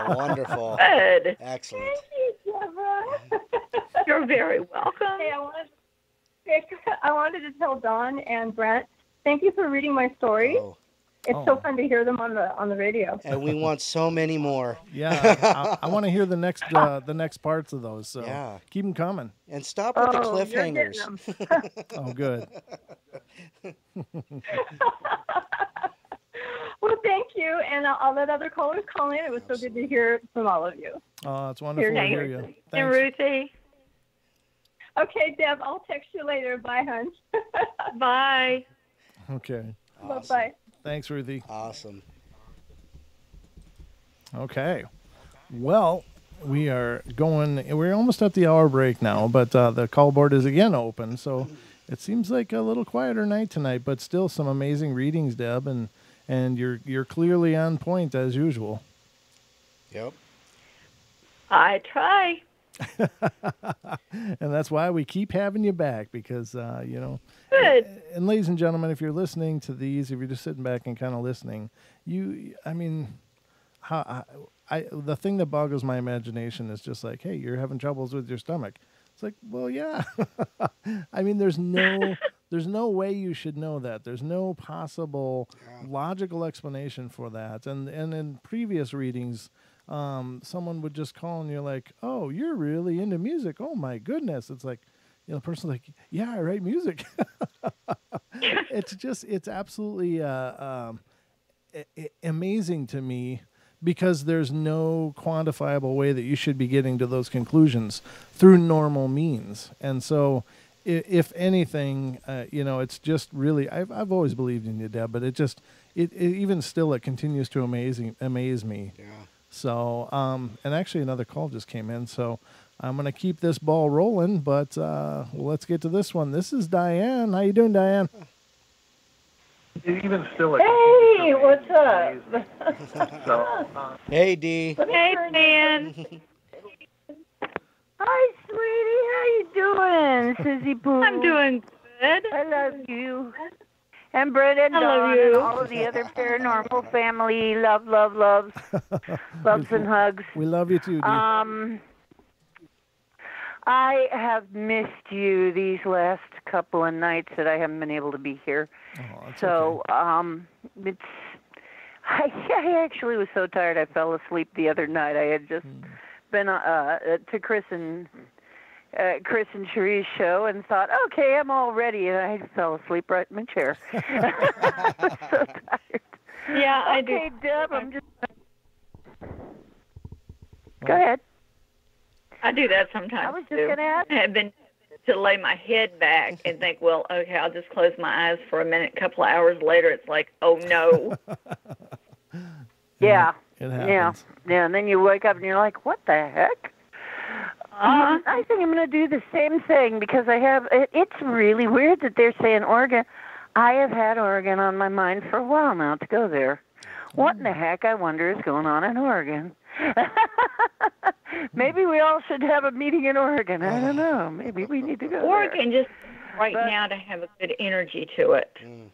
Wonderful. Good. Excellent. Thank you, Deborah. You're very welcome. Hey, I wanted to tell Dawn and Brent, thank you for reading my stories. Oh. It's so fun to hear them on the radio. And we want so many more. Yeah, I want to hear the next parts of those. So yeah. Keep them coming. And stop with the cliffhangers. Oh, good. Well, thank you, and I'll let other callers call in. It was so good to hear from all of you. Oh, it's wonderful to hear you. Thanks. And Ruthie. Okay, Deb, I'll text you later. Bye, hon. Bye. Okay. Awesome. Bye-bye. Thanks, Ruthie. Awesome. Okay. Well, we're almost at the hour break now, but the call board is again open, so it seems like a little quieter night tonight, but still some amazing readings, Deb, and you're clearly on point as usual. Yep. I try. And that's why we keep having you back, because Good. And ladies and gentlemen, if you're listening to these, if you're just sitting back and kind of listening, the thing that boggles my imagination is just like, hey, you're having troubles with your stomach. It's like, well, yeah. I mean, there's no way you should know that. There's no possible logical explanation for that. And in previous readings, someone would just call and you're like, oh, you're really into music. Oh my goodness. It's like, the person's like, yeah, I write music. It's absolutely amazing to me, because there's no quantifiable way that you should be getting to those conclusions through normal means. And so if anything, it's just really, I've always believed in you, Deb, but it even still, it continues to amaze me. Yeah. So, and actually another call just came in, so I'm going to keep this ball rolling, but let's get to this one. This is Diane. How you doing, Diane? Even still, hey, what's up? Hey, Dee. Hey, man. Hi, sweetie. How you doing, Sissy Pooh? I'm doing good. I love you. And Brent and I love Dawn you. and all of the other paranormal family. Loves. Loves and hugs. We love you too, Dee. I have missed you these last couple of nights that I haven't been able to be here. Oh, So, okay. I actually was so tired I fell asleep the other night. I had just been to Chris and Cherie's show and thought, okay, I'm all ready, and I fell asleep right in my chair. I was so tired. Yeah, I do. Okay, Deb, I'm just... Go ahead. I do that sometimes, I was just too. going to ask. I have been to lay my head back and think, well, okay, I'll just close my eyes for a minute. A couple of hours later, it's like, oh, no. Yeah. It happens. Yeah, and then you wake up and you're like, what the heck? I think I'm going to do the same thing, because it's really weird that they're saying Oregon. I have had Oregon on my mind for a while now to go there. What in the heck, I wonder, is going on in Oregon? Maybe we all should have a meeting in Oregon. I don't know. Maybe we need to go Oregon there. just now to have a good energy to it. And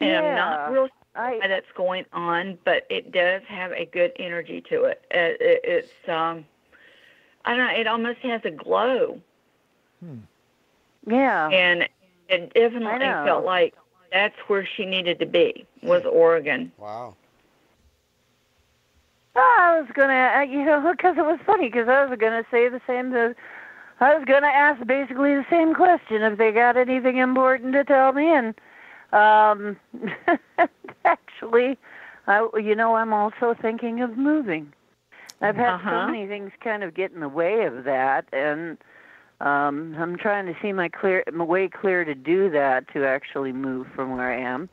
Yeah. I'm not real sure why that's going on, but it does have a good energy to it. It's I don't know, it almost has a glow. Yeah. And it definitely felt like that's where she needed to be, was Oregon. Wow. I was going to, because it was funny, because I was going to say the same, I was going to ask basically the same question, if they got anything important to tell me, and actually, I'm also thinking of moving. I've had so many things kind of get in the way of that, and I'm trying to see my way clear to do that, to actually move from where I am.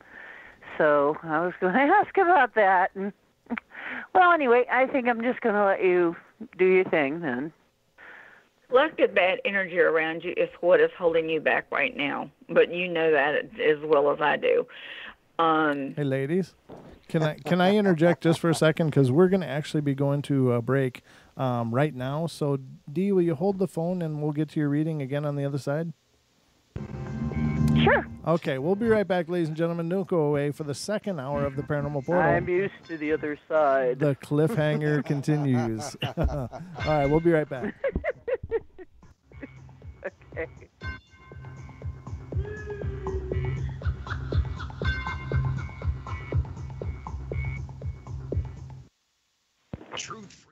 So I was going to ask about that. And, well, anyway, I think I'm just going to let you do your thing then. Less good bad energy around you is what is holding you back right now. But you know that as well as I do. Hey, ladies, can I interject just for a second? Because we're going to actually be going to a break right now. So, Dee, will you hold the phone and we'll get to your reading again on the other side? Sure. Okay, we'll be right back, ladies and gentlemen. Don't go away for the second hour of the Paranormal Portal. I'm used to the other side. The cliffhanger continues. All right, we'll be right back. Okay. Truth.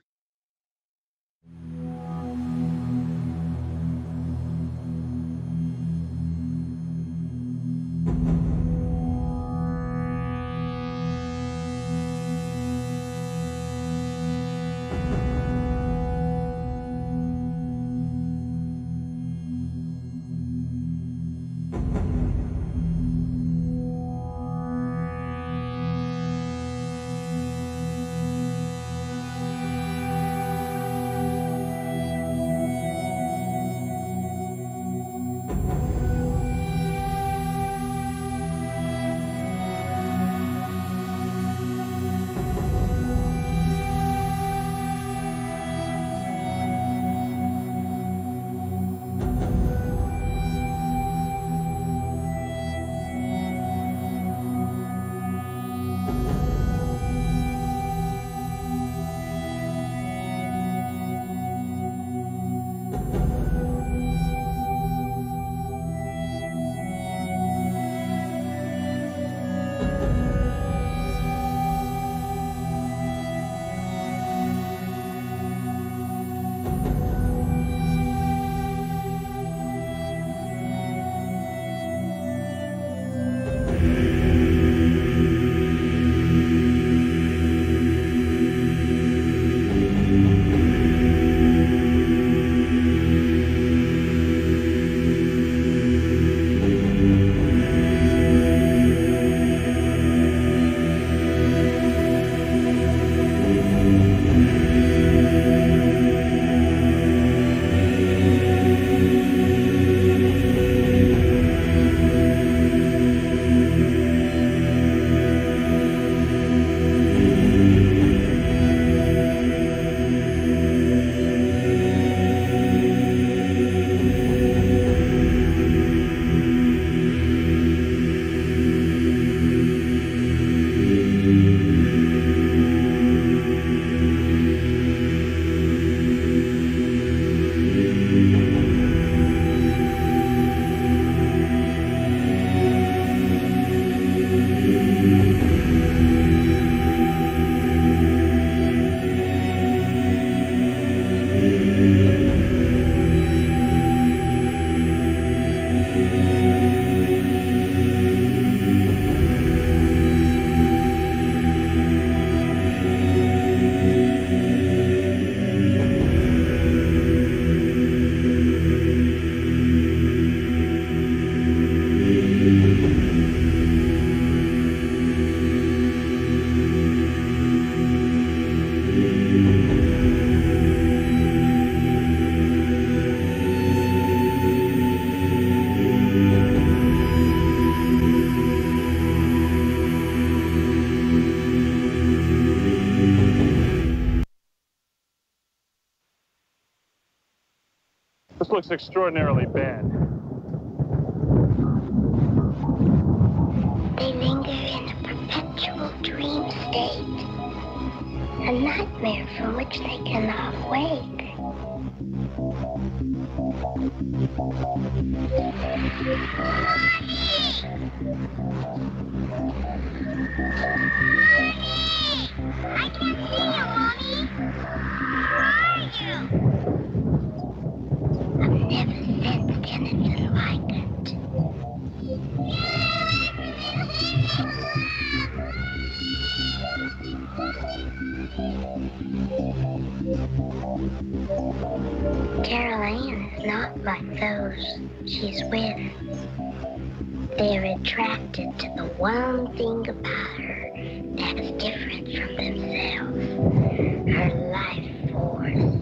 This looks extraordinarily bad. They linger in a perpetual dream state, a nightmare from which they cannot wake. I can see you, Mommy. Where are you? I've never sensed anything like it. Carol Ann is not like those she's with. They're attracted to the one thing about her that's different from themselves. Her life force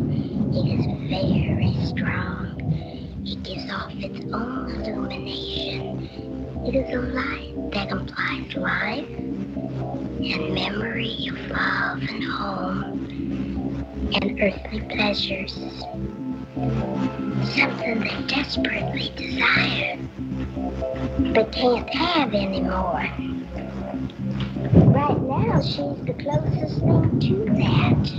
is very strong. It gives off its own illumination. It is a light that implies life and memory of love and home and earthly pleasures. Something they desperately desire, but can't have anymore. Right now, she's the closest thing to that.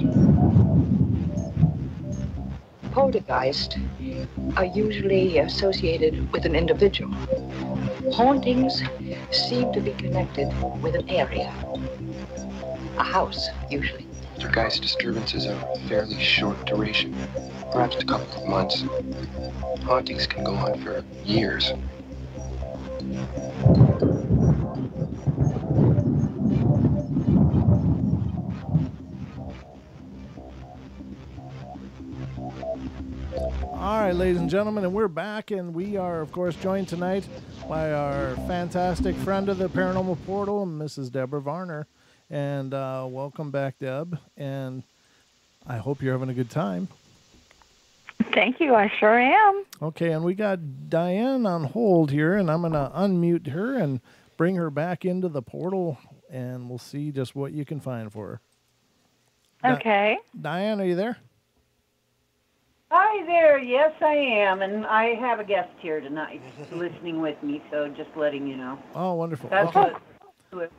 Poltergeists are usually associated with an individual. Hauntings seem to be connected with an area. A house, usually. Poltergeist disturbances are of fairly short duration, perhaps a couple of months. Hauntings can go on for years. All right, ladies and gentlemen, and we're back, and we are, of course, joined tonight by our fantastic friend of the Paranormal Portal, Mrs. Deborah Varner. And welcome back, Deb, and I hope you're having a good time. Thank you, I sure am. Okay, and we got Diane on hold here, and I'm going to unmute her and bring her back into the portal, and we'll see just what you can find for her. Okay. Diane, are you there? Hi there. Yes, I am, and I have a guest here tonight listening with me, so just letting you know. Oh, wonderful. That's okay. what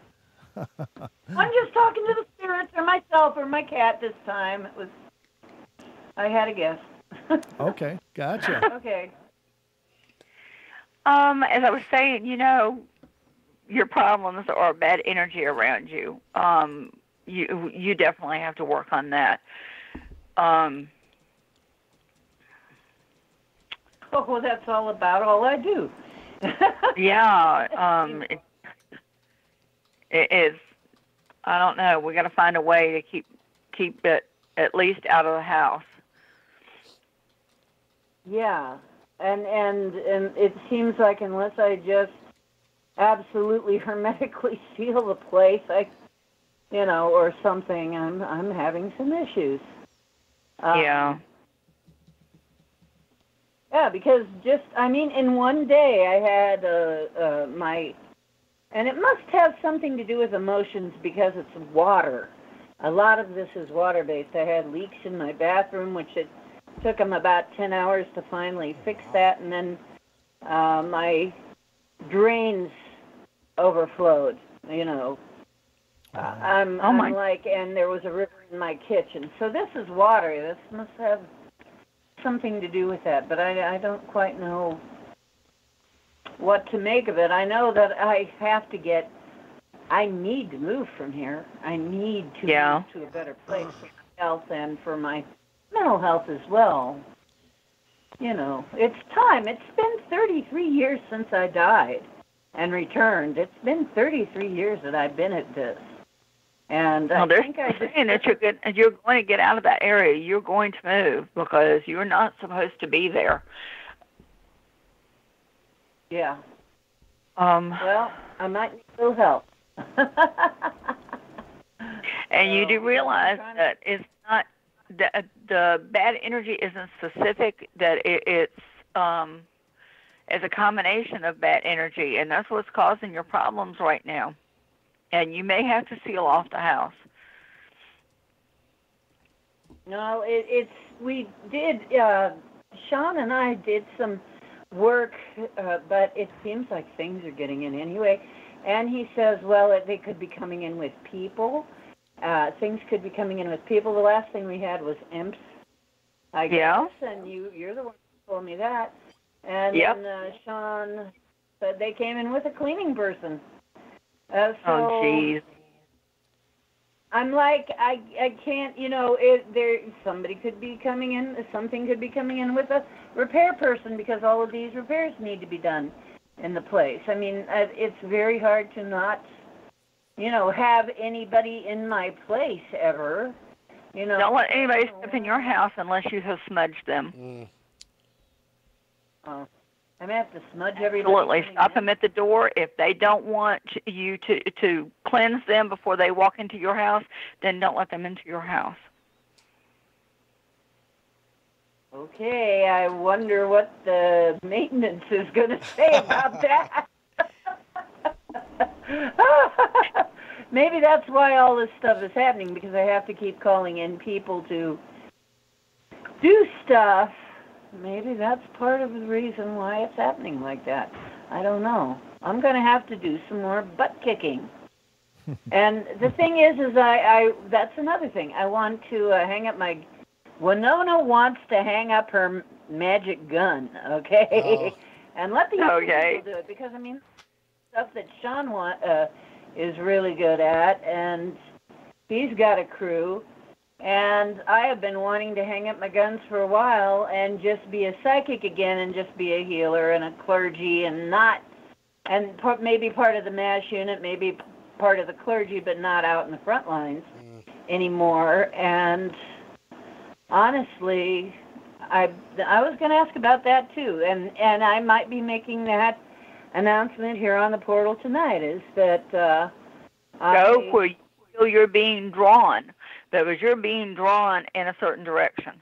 I'm just talking to the spirits or myself or my cat this time. I had a guest. Okay, gotcha. Okay. As I was saying, your problems are bad energy around you. You definitely have to work on that. Oh, that's all I do. Yeah. It is. I don't know. We got to find a way to keep it at least out of the house. Yeah, and it seems like unless I just absolutely hermetically seal the place, or something, I'm having some issues. Yeah. Yeah, because in one day I had and it must have something to do with emotions because it's water. A lot of this is water-based. I had leaks in my bathroom, which it took them about 10 hours to finally fix that, and then my drains overflowed, I'm like, and there was a river in my kitchen. So this is water. This must have something to do with that, but I don't quite know what to make of it. I know that I need to move from here. I need to move to a better place for my health and for my mental health as well. It's time. It's been 33 years since I died and returned. It's been 33 years that I've been at this. And I think saying that you're going to get out of that area. You're going to move because you're not supposed to be there. Yeah. Well, I might need a little help. And you do realize that it's not the bad energy isn't specific. That it's a combination of bad energy, and that's what's causing your problems right now. And you may have to seal off the house. No, we did. Sean and I did some work, but it seems like things are getting in anyway. And he says, well, they could be coming in with people. Things could be coming in with people. The last thing we had was imps, I guess. And you're the one who told me that. And then Sean said they came in with a cleaning person. Oh, jeez. I'm like, I can't, somebody could be coming in, something could be coming in with a repair person because all of these repairs need to be done in the place. I mean, it's very hard to not have anybody in my place ever. Don't let anybody step in your house unless you have smudged them. I'm going to have to smudge everybody. Absolutely. Stop them at the door. If they don't want you to cleanse them before they walk into your house, then don't let them into your house. Okay, I wonder what the maintenance is going to say about that. Maybe that's why all this stuff is happening, because I have to keep calling in people to do stuff. Maybe that's part of the reason why it's happening like that. I don't know. I'm going to have to do some more butt kicking. And the thing is I that's another thing. I want to hang up my... Winona wants to hang up her magic gun, okay? And let the other people do it, because, stuff that Sean is really good at, and he's got a crew. And I have been wanting to hang up my guns for a while and just be a psychic again and just be a healer and a clergy and maybe part of the MASH unit, maybe part of the clergy, but not out in the front lines anymore. And honestly, I was going to ask about that too. And I might be making that announcement here on the portal tonight, is that go where you feel you're being drawn, because you're being drawn in a certain direction.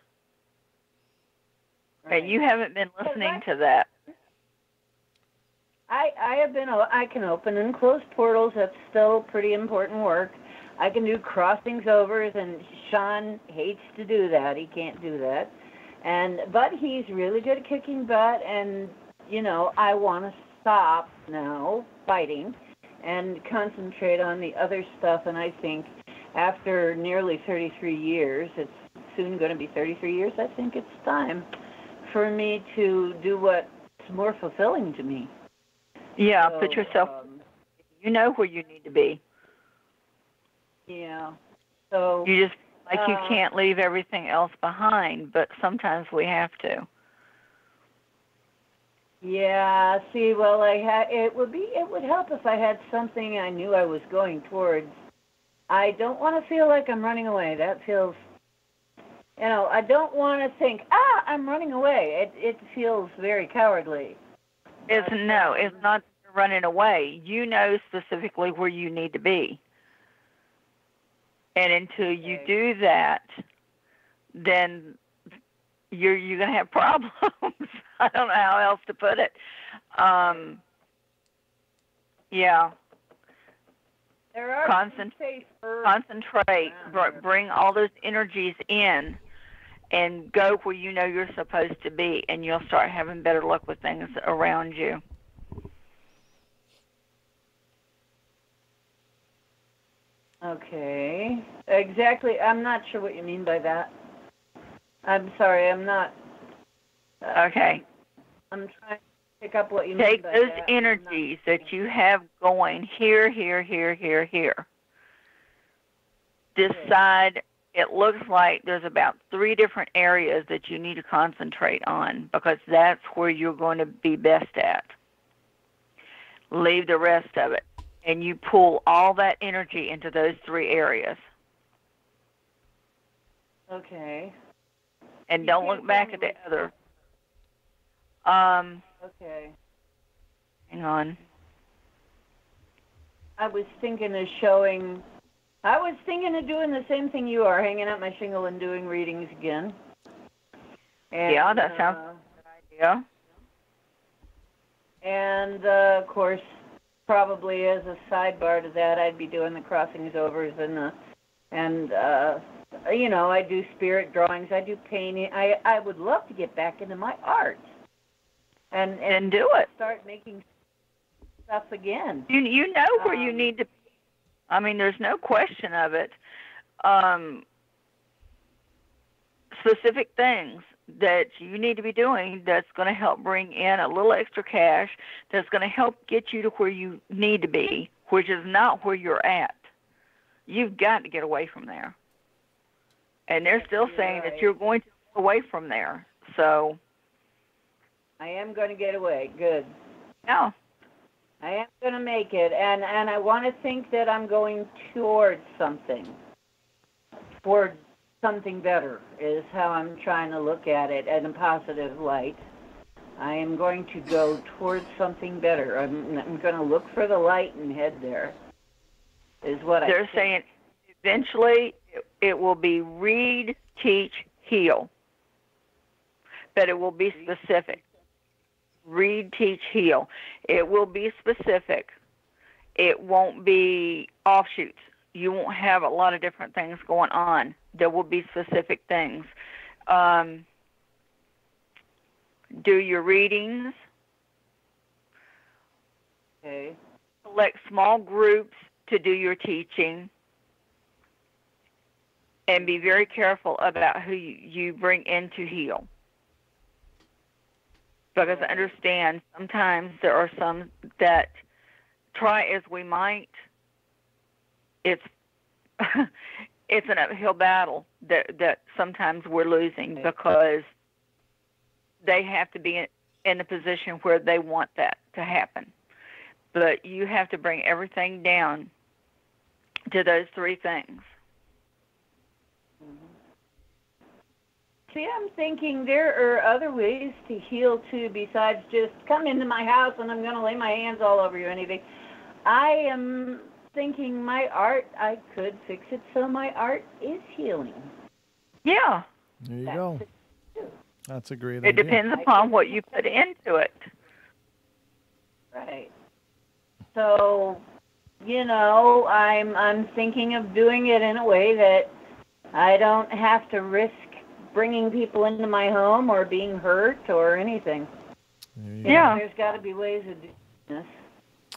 Right. And you haven't been listening to that. I can open and close portals. That's still pretty important work. I can do crossings overs, and Sean hates to do that. He can't do that. But he's really good at kicking butt, and, I want to stop now fighting and concentrate on the other stuff. And I think after nearly 33 years, it's soon going to be 33 years, I think it's time for me to do what's more fulfilling to me. Yeah, so, put yourself, you know where you need to be. Yeah. So you just, you can't leave everything else behind, but sometimes we have to. Yeah, see, well, it would help if I had something I knew I was going towards. I don't want to feel like I'm running away. That feels, I don't want to think, I'm running away. It feels very cowardly. It's not running away. You know specifically where you need to be. And until you do that, then you're going to have problems. I don't know how else to put it. Yeah. There are concentrate, bring all those energies in, and go where you know you're supposed to be, and you'll start having better luck with things around you. Okay. Exactly. I'm not sure what you mean by that. I'm sorry, I'm not. Okay. I'm trying to pick up what you mean by that. Take those energies that you have going here. Decide, it looks like there's about 3 different areas that you need to concentrate on, because that's where you're going to be best at. Leave the rest of it. And you pull all that energy into those 3 areas. Okay. And don't look back at the other. Okay. Hang on. I was thinking of doing the same thing you are, hanging out my shingle and doing readings again. And, yeah, that sounds like a good idea. And, of course, probably as a sidebar to that, I'd be doing the crossings overs and I do spirit drawings. I do painting. I would love to get back into my art and do it. Start making stuff again. You know where you need to be. I mean, there's no question of it. Specific things that you need to be doing that's going to help bring in a little extra cash, that's going to help get you to where you need to be, which is not where you're at. You've got to get away from there. And they're still saying that you're going to get away from there. So I am going to get away. Good. Yeah. I am going to make it, and I want to think that I'm going towards something better is how I'm trying to look at it in a positive light. I am going to go towards something better. I'm going to look for the light and head there. Is what they're saying. Eventually, it will be read, teach, heal, but it will be specific. Read, teach, heal. It will be specific. It won't be offshoots. You won't have a lot of different things going on. There will be specific things. Do your readings. Okay. Select small groups to do your teaching. And be very careful about who you bring in to heal. Because I understand sometimes there are some that try as we might, it's it's an uphill battle that sometimes we're losing because they have to be in a position where they want that to happen. But you have to bring everything down to those three things. See, I'm thinking there are other ways to heal too besides just come into my house and I'm going to lay my hands all over you or anything. I am thinking my art, I could fix it so my art is healing. Yeah. There you go. That's a great idea. It depends upon what you put into it. Right. So, I'm thinking of doing it in a way that I don't have to risk bringing people into my home or being hurt or anything. Yeah. There's got to be ways of doing this.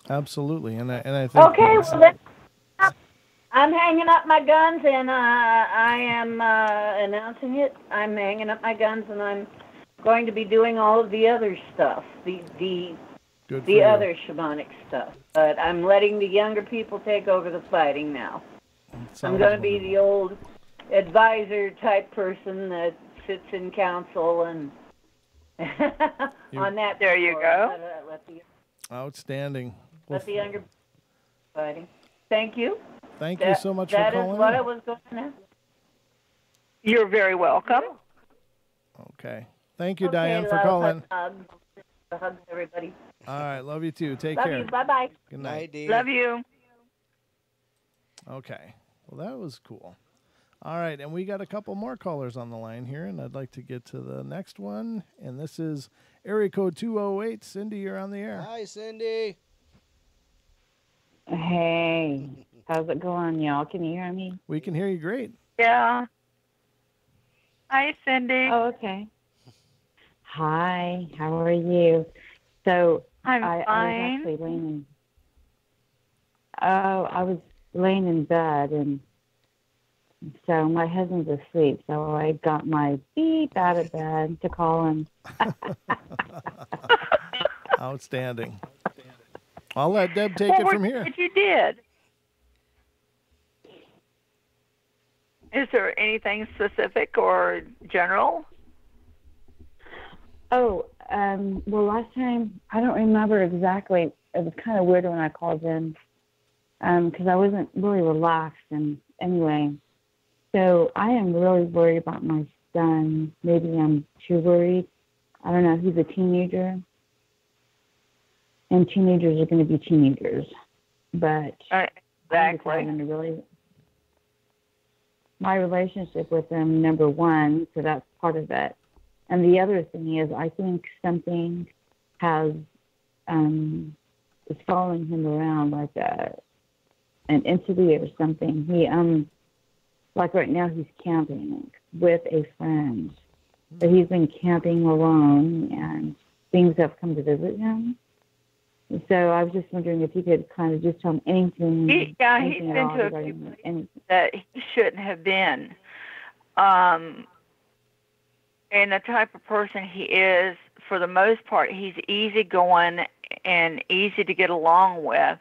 Absolutely, and I think. Okay, well then, I'm hanging up my guns, and I am announcing it. I'm hanging up my guns, and I'm going to be doing all of the other stuff, the other shamanic stuff. But I'm letting the younger people take over the fighting now. I'm going to be the old advisor type person that sits in council and on that. There you go. Outstanding. Let the younger fighting. Thank you. Thank you so much for calling. That is what I was going to ask. You're very welcome. Okay. Thank you, Diane, for calling. Hugs, everybody. All right. Love you too. Take Love care. you. Bye-bye. Good night. Love you. Okay. Well, that was cool. All right. And we got a couple more callers on the line here, and I'd like to get to the next one. And this is area code 208. Cindy, you're on the air. Hi, Cindy. Hey, how's it going, y'all? Can you hear me? We can hear you great. Yeah. Hi, Cindy. Oh, okay. Hi, how are you? So I'm I was fine. actually I was laying in bed, and so my husband's asleep, so I got my beep out of bed to call him. Outstanding. I'll let Deb take it from here. What you did. Is there anything specific or general? Oh, well, last time, I don't remember exactly. It was kind of weird when I called in because I wasn't really relaxed. And anyway, so I am really worried about my son. Maybe I'm too worried. I don't know. He's a teenager. And teenagers are going to be teenagers. But exactly. My relationship with him, number one, so that's part of it. And the other thing is, I think something is following him around, like an entity or something. He like right now he's camping with a friend, but he's been camping alone, and things have come to visit him. So I was just wondering if you could kind of just tell him anything. He's been to a few places that he shouldn't have been. And the type of person he is, for the most part, he's easygoing and easy to get along with.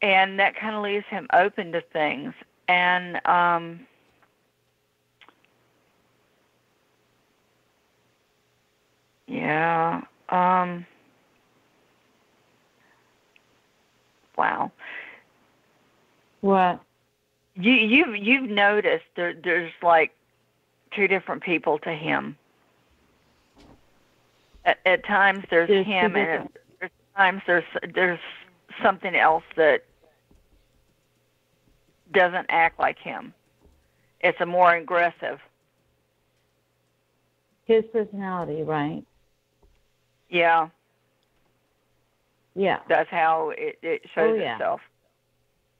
And that kind of leaves him open to things. And What? You've noticed there's like two different people to him. At times there's him, and at times there's something else that doesn't act like him. It's a more aggressive. His personality, right? Yeah. Yeah. That's how it shows itself.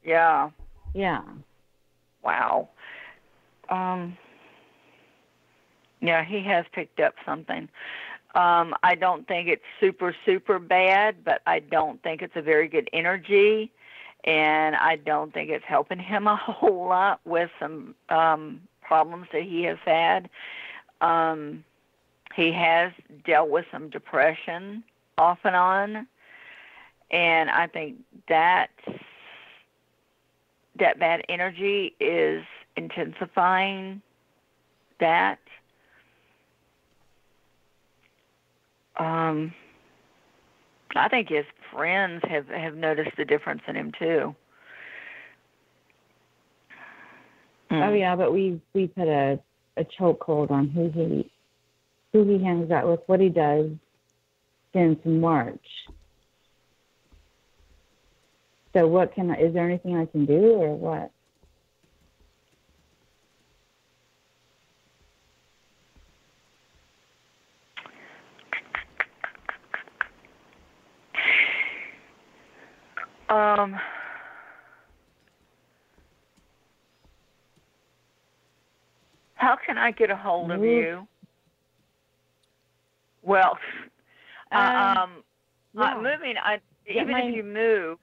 Yeah. Yeah. Wow. Yeah, he has picked up something. I don't think it's super, super bad, but I don't think it's a very good energy, and I don't think it's helping him a whole lot with some problems that he has had. He has dealt with some depression off and on, and I think that bad energy is intensifying that. I think his friends have noticed the difference in him too. Oh yeah, but we put a chokehold on who he hangs out with, what he does since March. So is there anything I can do or what? How can I get a hold of you? Well, moving. Even if you move,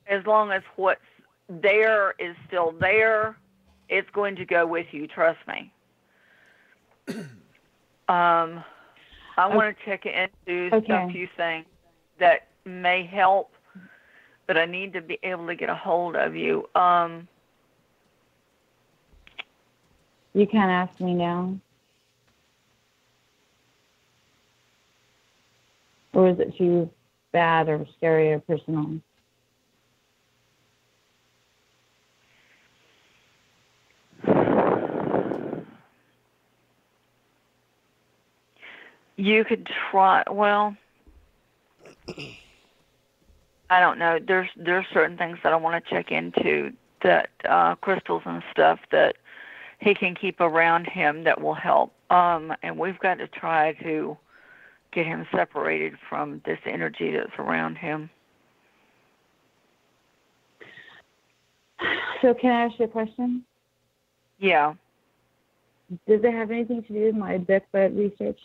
as long as what's there is still there, it's going to go with you. Trust me. I want to check into a few things that may help, but I need to be able to get a hold of you. You can't ask me now? Or is it too bad or scary or personal? You could try. Well, I don't know. There's certain things that I want to check into, that crystals and stuff that he can keep around him that will help. And we've got to try to get him separated from this energy that's around him. So can I ask you a question? Yeah. Does it have anything to do with my Bigfoot research?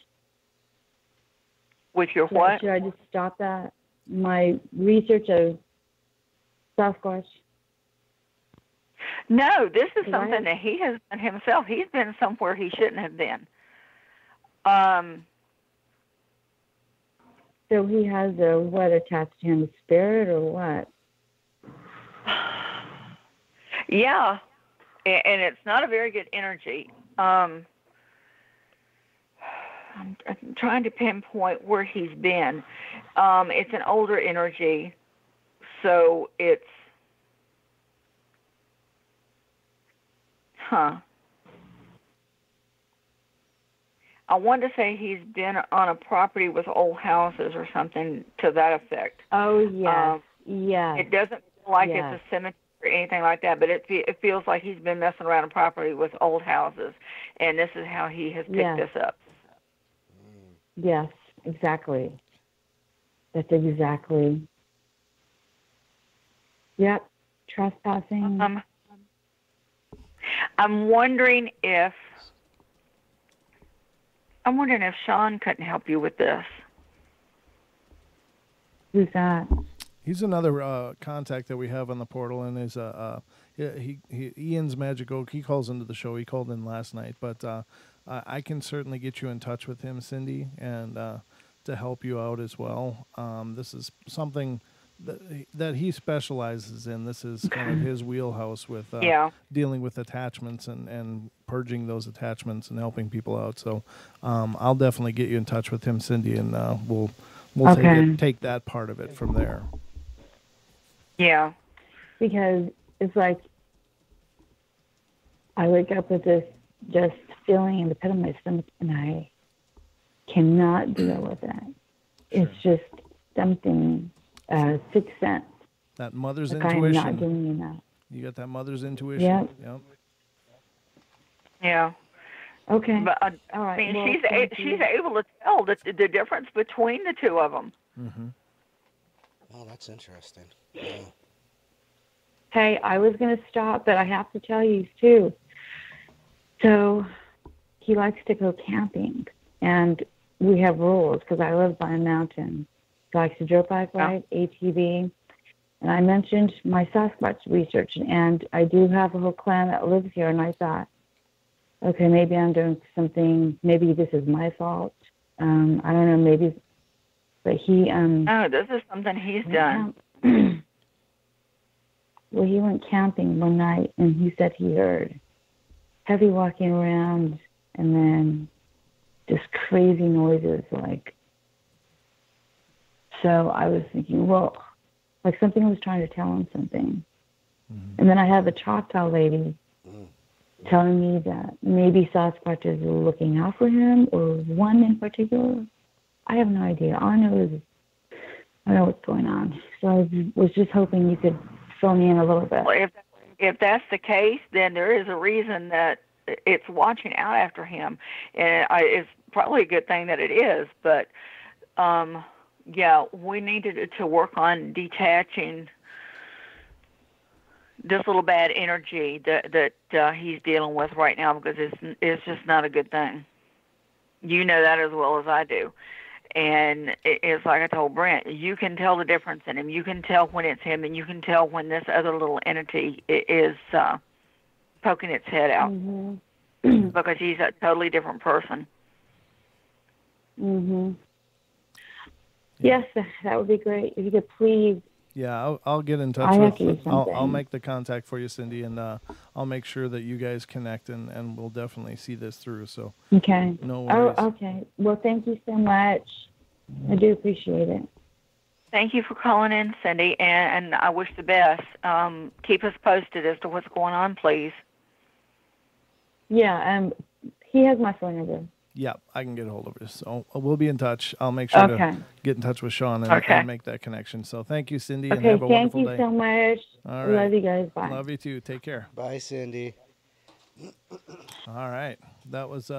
With your what? Should I just stop that? My research of Sasquatch? No, this is something that he has done himself. He's been somewhere he shouldn't have been. So he has what attached to him, a spirit or what? Yeah, and it's not a very good energy. I'm trying to pinpoint where he's been. It's an older energy, so it's... I want to say he's been on a property with old houses or something to that effect. Oh, yes. Yeah. It doesn't feel like it's a cemetery or anything like that, but it feels like he's been messing around a property with old houses, and this is how he has picked this up. Yes, exactly. That's exactly. Yep, trespassing. I'm wondering if Sean couldn't help you with this. Who's that? He's another contact that we have on the portal, and is Ian's Magic Oak. He calls into the show. He called in last night, but I can certainly get you in touch with him, Cindy, and to help you out as well. This is something that he specializes in. This is kind of his wheelhouse with dealing with attachments and purging those attachments and helping people out. So I'll definitely get you in touch with him, Cindy, and we'll take that part of it from there. Yeah. Because it's like I wake up with this just feeling in the pit of my stomach, and I cannot deal with that. It's just something, sixth sense. That mother's like intuition. I'm not doing enough. You got that mother's intuition. Yep. Yeah. Okay. But all right. I mean, well, she's able to tell the difference between the two of them. Mm-hmm. Oh, that's interesting. Yeah. Hey, I was going to stop, but I have to tell you too. So he likes to go camping, and we have rules because I live by a mountain. He likes to dirt bike ride, ATV. And I mentioned my Sasquatch research, and I do have a whole clan that lives here, and I thought, okay, maybe I'm doing something, maybe this is my fault. I don't know, maybe, but he... Oh, this is something he's done. Well, he went camping one night, and he said he heard heavy walking around, and then just crazy noises, like... So I was thinking, well, like something was trying to tell him something. Mm-hmm. And then I have a Choctaw lady telling me that maybe Sasquatch is looking out for him, or one in particular. I have no idea. All I know is I know what's going on. So I was just hoping you could fill me in a little bit. Well, if that's the case, then there is a reason that it's watching out after him, and it's probably a good thing that it is. But yeah, we needed to work on detaching this little bad energy that he's dealing with right now, because it's just not a good thing. You know that as well as I do. And it's like I told Brent, you can tell the difference in him. You can tell when it's him, and you can tell when this other little entity is poking its head out, mm-hmm. because he's a totally different person. Mhm. Yes, that would be great. If you could please. Yeah, I'll get in touch with. I'll make the contact for you, Cindy, and I'll make sure that you guys connect, and we'll definitely see this through. So. Okay. No worries. Oh, okay. Well, thank you so much. I do appreciate it. Thank you for calling in, Cindy, and I wish the best. Keep us posted as to what's going on, please. Yeah. He has my phone number. Yeah, I can get a hold of it. So we'll be in touch. I'll make sure to get in touch with Sean and make that connection. So thank you, Cindy, and have a wonderful day. Thank you so much. All right. Love you guys. Bye. Love you too. Take care. Bye, Cindy. All right. That's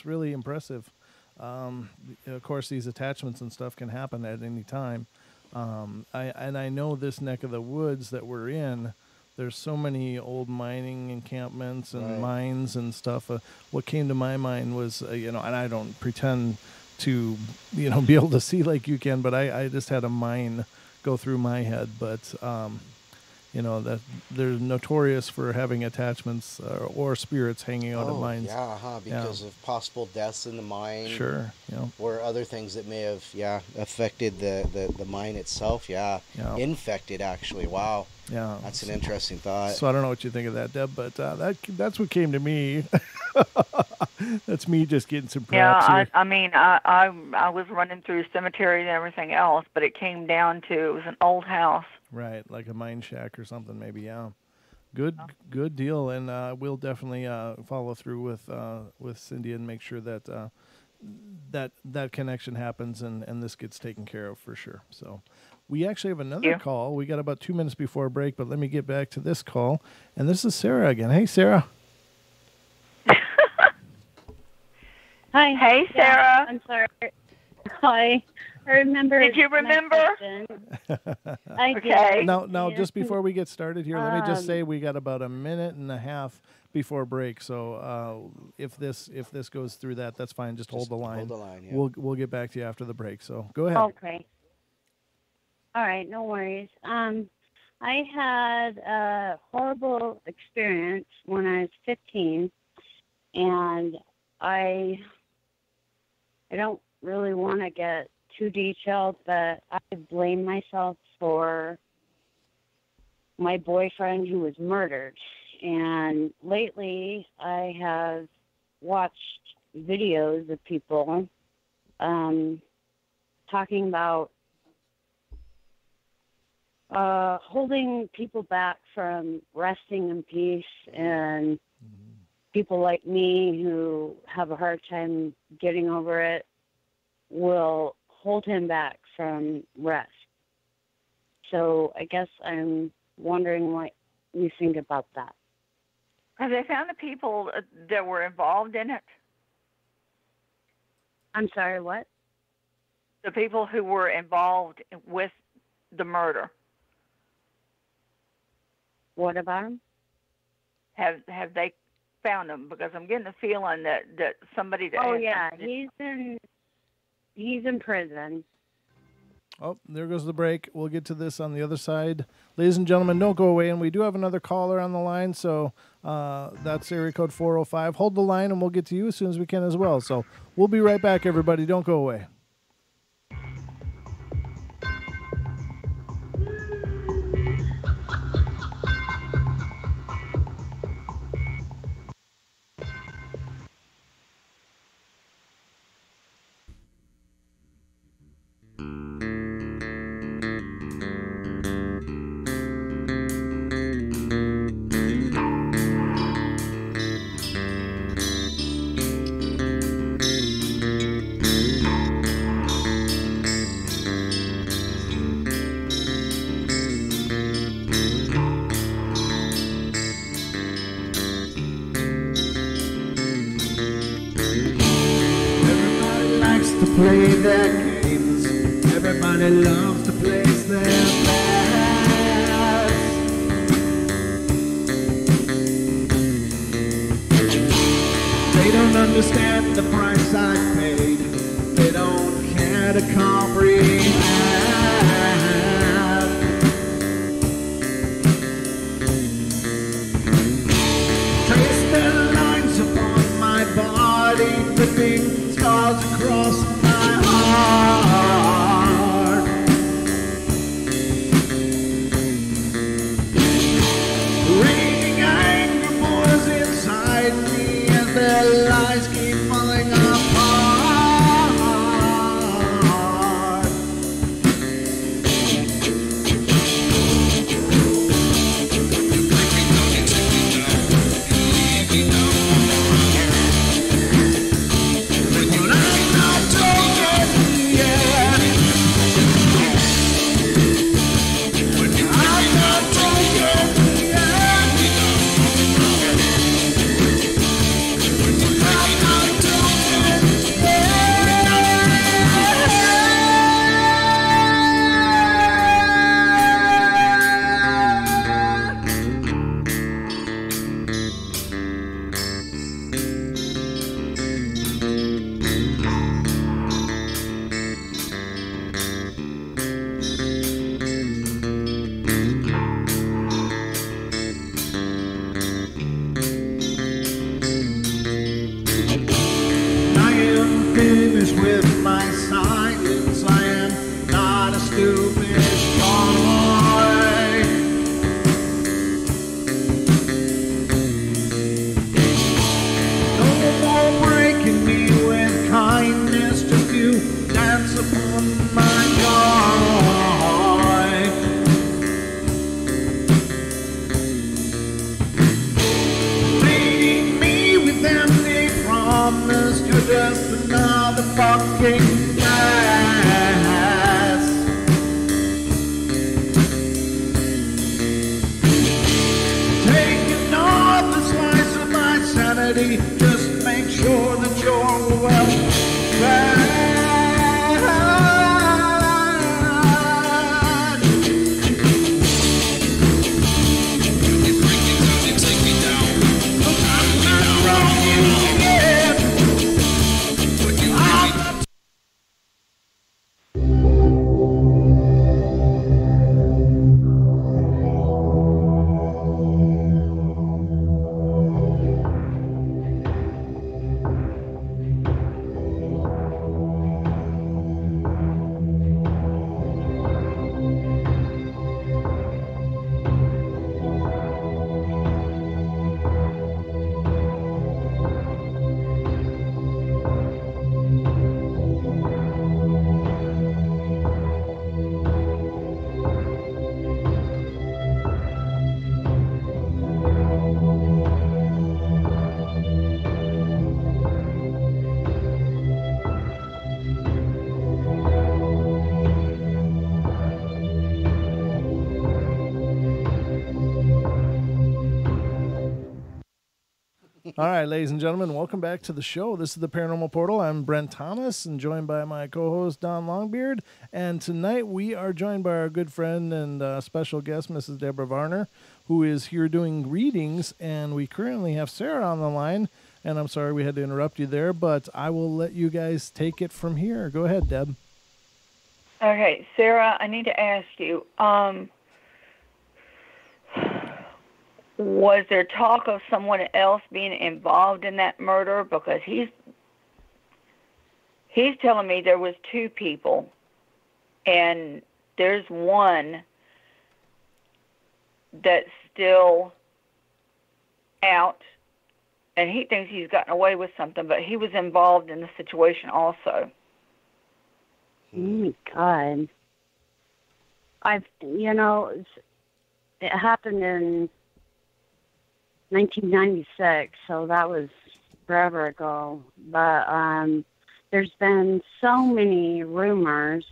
really impressive. Of course, these attachments and stuff can happen at any time. I know this neck of the woods that we're in, there's so many old mining encampments and mines and stuff. What came to my mind was, and I don't pretend to, be able to see like you can, but I just had a mine go through my head. But, that they're notorious for having attachments or spirits hanging out of mines. Because of possible deaths in the mine. Sure, or other things that may have, affected the mine itself. Infected, actually. Wow. Yeah, that's an interesting thought. So I don't know what you think of that, Deb, but that's what came to me. That's me just getting some props here. I was running through cemeteries and everything else, but it came down to it was an old house. Right, like a mine shack or something, maybe. Yeah, good deal, and we'll definitely follow through with Cindy and make sure that that connection happens and this gets taken care of for sure. So. We actually have another call. We got about 2 minutes before break, but let me get back to this call. And this is Sarah again. Hey, Sarah. Hi. Hey, Sarah. I'm sorry. Hi. I remember. Did you remember? I did. Now, just before we get started here, let me just say we got about a minute and a half before break. So if this goes through that's fine. Just hold the line. Hold the line. Yeah. We'll get back to you after the break. So go ahead. Okay. All right, no worries. I had a horrible experience when I was 15, and I don't really want to get too detailed, but I blame myself for my boyfriend who was murdered. And lately, I have watched videos of people talking about holding people back from resting in peace, and people like me who have a hard time getting over it will hold him back from rest. So I guess I'm wondering what you think about that. Have they found the people that were involved in it? I'm sorry, what? The people who were involved with the murder. What about them? Have they found them? Because I'm getting the feeling that somebody that has yeah, something- he's in prison. Oh, there goes the break. We'll get to this on the other side. Ladies and gentlemen, don't go away. And we do have another caller on the line, so that's area code 405. Hold the line, and we'll get to you as soon as we can as well. So we'll be right back, everybody. Don't go away. Play their games. Everybody loves to place their bets. They don't understand the price I paid. They don't care to comprehend. Trace their lines upon my body, flipping scars across my heart. Raging anger boils inside me as their lies keep falling apart. With my silence, I am not a stupid boy. No more breaking me with kindness, just you dance upon my joy. Leading me with empty promise, you're just another fucking mess. Taking off the slice of my sanity, just make sure that you're well fed. All right, ladies and gentlemen, welcome back to the show. This is the Paranormal Portal. I'm Brent Thomas, and joined by my co-host, Don Longbeard. And tonight we are joined by our good friend and special guest, Mrs. Deb Varner, who is here doing readings. And we currently have Sarah on the line. And I'm sorry we had to interrupt you there, but I will let you guys take it from here. Go ahead, Deb. Okay, Sarah, I need to ask you, was there talk of someone else being involved in that murder? Because he's telling me there was 2 people, and there's one that's still out, and he thinks he's gotten away with something, but he was involved in the situation also. Oh my God. It happened in 1996, so that was forever ago. But there's been so many rumors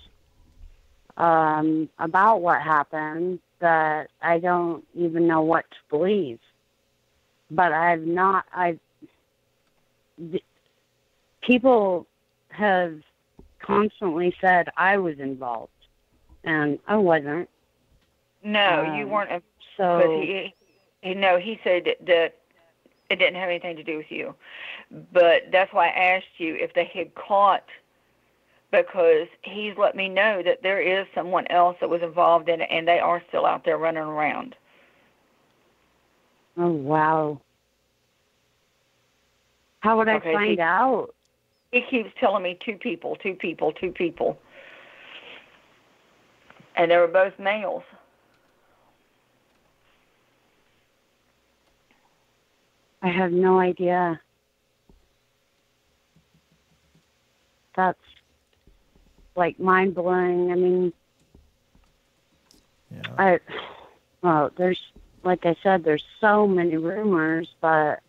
about what happened that I don't even know what to believe. But people have constantly said I was involved, and I wasn't. No, you weren't. So he said that it didn't have anything to do with you. But that's why I asked you if they had caught, because he's let me know that there is someone else that was involved in it, and they are still out there running around. Oh, wow. How would I find out? He keeps telling me 2 people. And they were both males. I have no idea. That's like mind-blowing. I mean, there's, like I said, there's so many rumors, but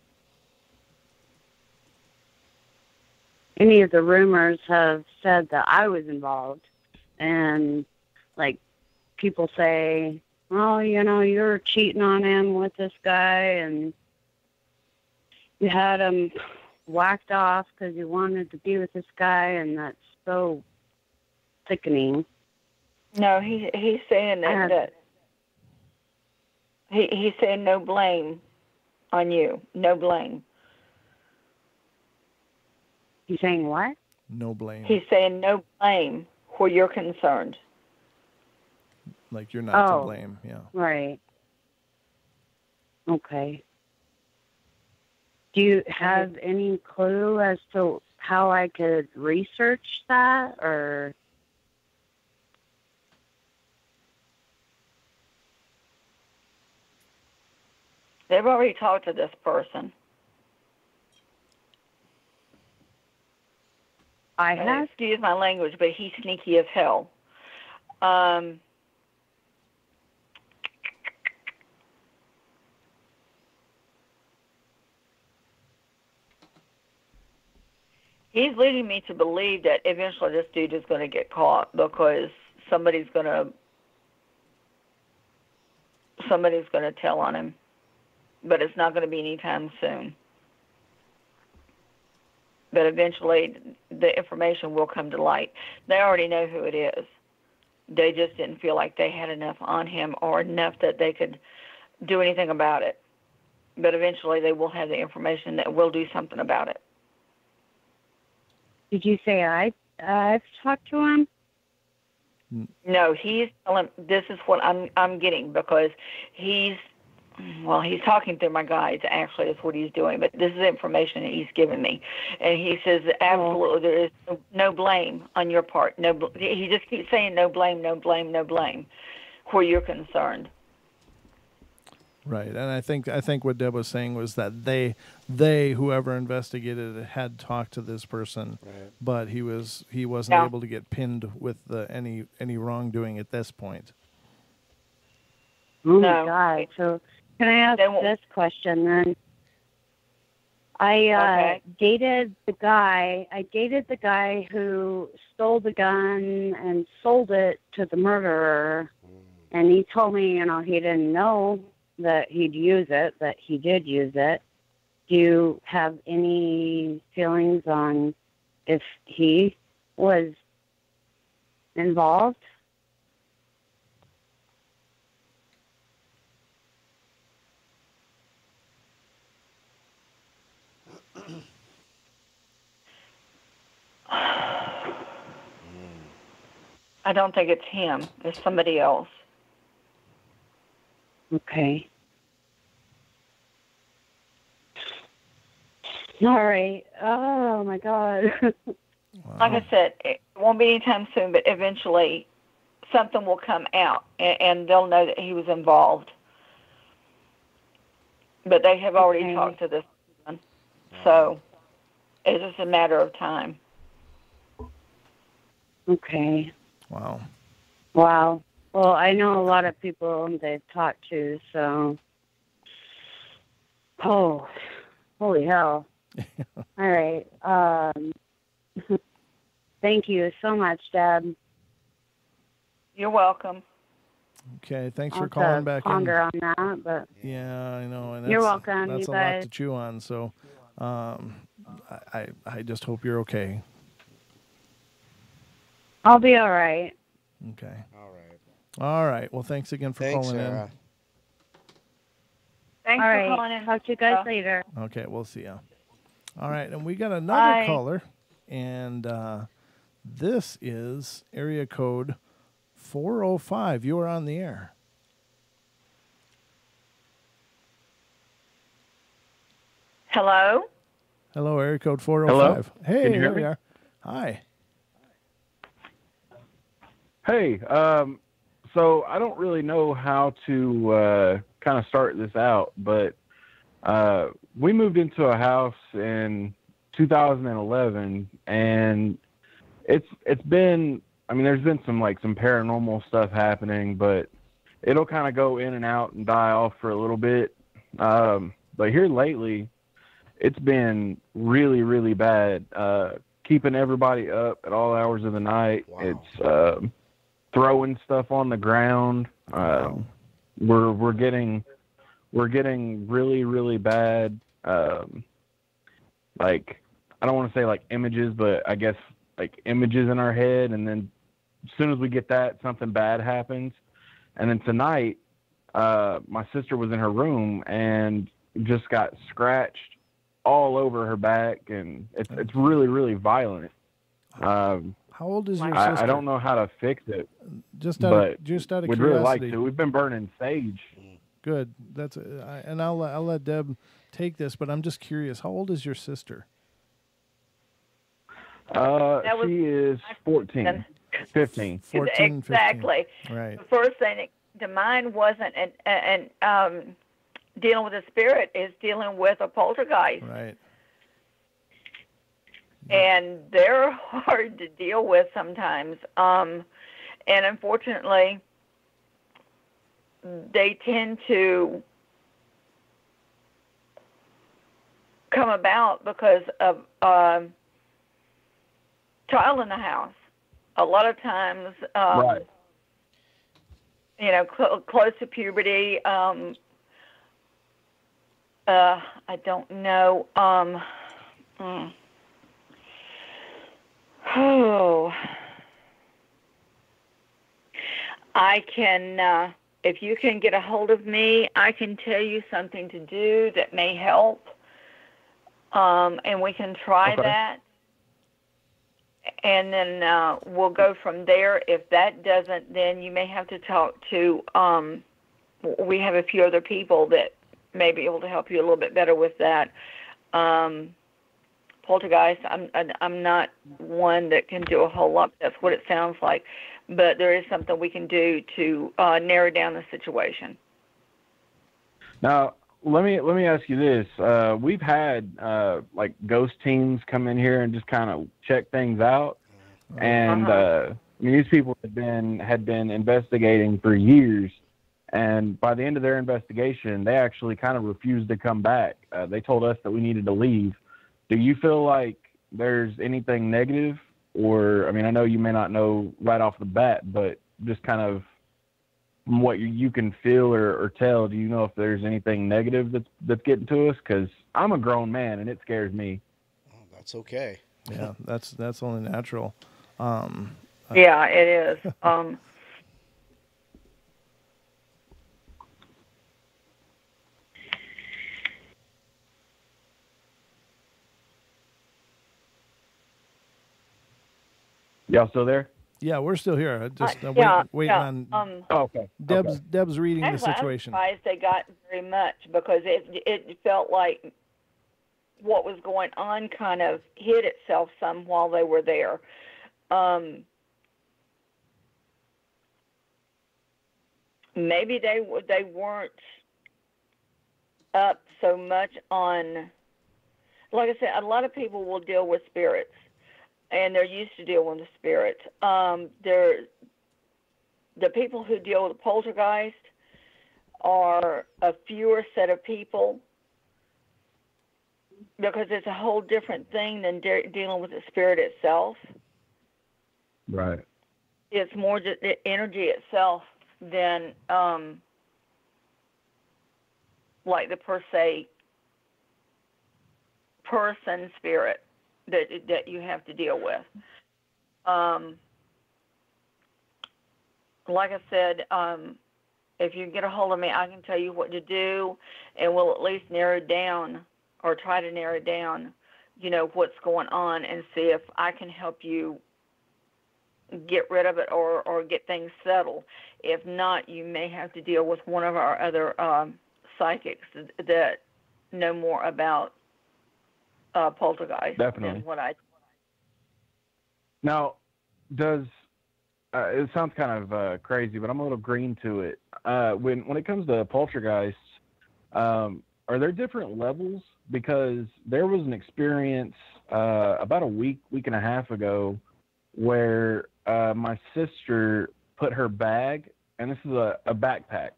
any of the rumors have said that I was involved. And, like, people say, oh, you're cheating on him with this guy, and you had him whacked off because you wanted to be with this guy, and that's so sickening. No, he's saying that he's saying no blame on you. No blame. He's saying what? No blame. He's saying no blame where you're concerned. Like you're not to blame, yeah. Right. Okay. Do you have any clue as to how I could research that, or? They've already talked to this person. I have? Excuse my language, but he's sneaky as hell. He's leading me to believe that eventually this dude is going to get caught because somebody's going to tell on him. But it's not going to be anytime soon. But eventually the information will come to light. They already know who it is. They just didn't feel like they had enough on him or enough that they could do anything about it. But eventually they will have the information that will do something about it. Did you say I've talked to him? No, he's telling. This is what I'm getting because he's talking through my guides. Actually, is what he's doing. But this is information that he's given me, and he says absolutely there is no blame on your part. He just keeps saying no blame, no blame, no blame, where you're concerned. Right, and I think what Deb was saying was that they whoever investigated it had talked to this person, right. But he wasn't able to get pinned with any wrongdoing at this point. Oh my God! So can I ask this question then? I dated the guy who stole the gun and sold it to the murderer, and he told me, he didn't know that he'd use it, that he did use it. Do you have any feelings on if he was involved? I don't think it's him. It's somebody else. Okay. All right. Oh my God. Like I said, it won't be anytime soon, but eventually something will come out, and they'll know that he was involved. But they have already talked to this one, so it's just a matter of time. Okay. Wow. Wow. Well, I know a lot of people they've talked to, so. Oh, holy hell. All right. Thank you so much, Deb. You're welcome. Okay, thanks I'll for calling back in. ponder on that, but Yeah, I know. And you're welcome, That's you a guys. lot to chew on. So, I just hope you're okay. I'll be all right. Okay. All right. All right. Well, thanks again for calling Sarah. Thanks all for right. calling in. Talk to you guys later. in. Okay, we'll see ya. All right, and we got another Bye. caller, and this is area code 405. You are on the air. Hello? Hello, area code 405. Hello? Hey, Can you hear there me? we are. Hi. Hey, so I don't really know how to kind of start this out, but we moved into a house in 2011, and it's been, I mean, there's been some paranormal stuff happening, but it'll kind of go in and out and die off for a little bit. But here lately, it's been really, really bad. Keeping everybody up at all hours of the night. Wow. It's throwing stuff on the ground. We're getting really, really bad. Like, I don't want to say like images, but I guess like images in our head, and then as soon as we get that, something bad happens. And then tonight, my sister was in her room and just got scratched all over her back, and it's really, really violent. How old is your sister? I don't know how to fix it, Just but out of we'd curiosity. really like to. We've been burning sage. Good. That's and I'll let Deb take this, but I'm just curious. How old is your sister? She is 14, 15. 14, Exactly. 15. Right. The first thing to mind wasn't and dealing with a spirit is dealing with a poltergeist. Right. And they're hard to deal with sometimes. And unfortunately, they tend to come about because of child in the house. A lot of times, Right. you know, close to puberty. I don't know. Oh, I can. If you can get a hold of me, I can tell you something to do that may help, and we can try Okay. that. And then we'll go from there. If that doesn't, then you may have to talk to. We have a few other people that may be able to help you a little bit better with that. Poltergeist, I'm not one that can do a whole lot. That's what it sounds like, but there is something we can do to narrow down the situation. Now, let me ask you this: we've had like ghost teams come in here and just kind of check things out, and I mean, these people had been investigating for years, and by the end of their investigation, they actually kind of refused to come back. They told us that we needed to leave. Do you feel like there's anything negative, or I mean, I know you may not know right off the bat, but just kind of from what you can feel or tell, do you know if there's anything negative that's getting to us? Because I'm a grown man and it scares me. Oh, that's okay. Yeah, that's only natural. Yeah, it is. Y'all still there? Yeah, we're still here. Waiting on. Okay. Deb's reading the Actually, situation. I'm surprised they got very much because it felt like what was going on kind of hid itself some while they were there. Maybe they weren't up so much on. Like I said, a lot of people will deal with spirits, and they're used to dealing with spirits. The people who deal with poltergeist are a fewer set of people because it's a whole different thing than dealing with the spirit itself. Right. It's more just the energy itself than like the per se person spirit that you have to deal with. Like I said, if you get a hold of me, I can tell you what to do, and we'll at least narrow down or try to narrow down, what's going on and see if I can help you get rid of it or get things settled. If not, you may have to deal with one of our other psychics that know more about poltergeist Definitely. than what I. Now, does it sounds kind of crazy, but I'm a little green to it. When it comes to poltergeists, are there different levels? Because there was an experience about a week and a half ago where my sister put her bag, and this is a backpack,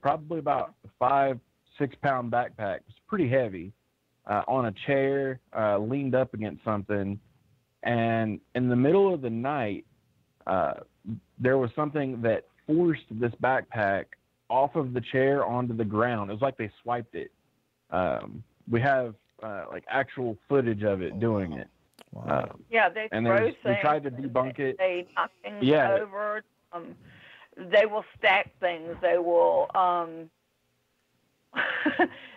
probably about a 5-6 pound backpack. It's pretty heavy, on a chair, leaned up against something. And in the middle of the night, there was something that forced this backpack off of the chair onto the ground. It was like they swiped it. We have like actual footage of it doing it. Wow. Yeah, they and throw we things. tried to debunk it. They knock things Yeah. over. They will stack things. They will.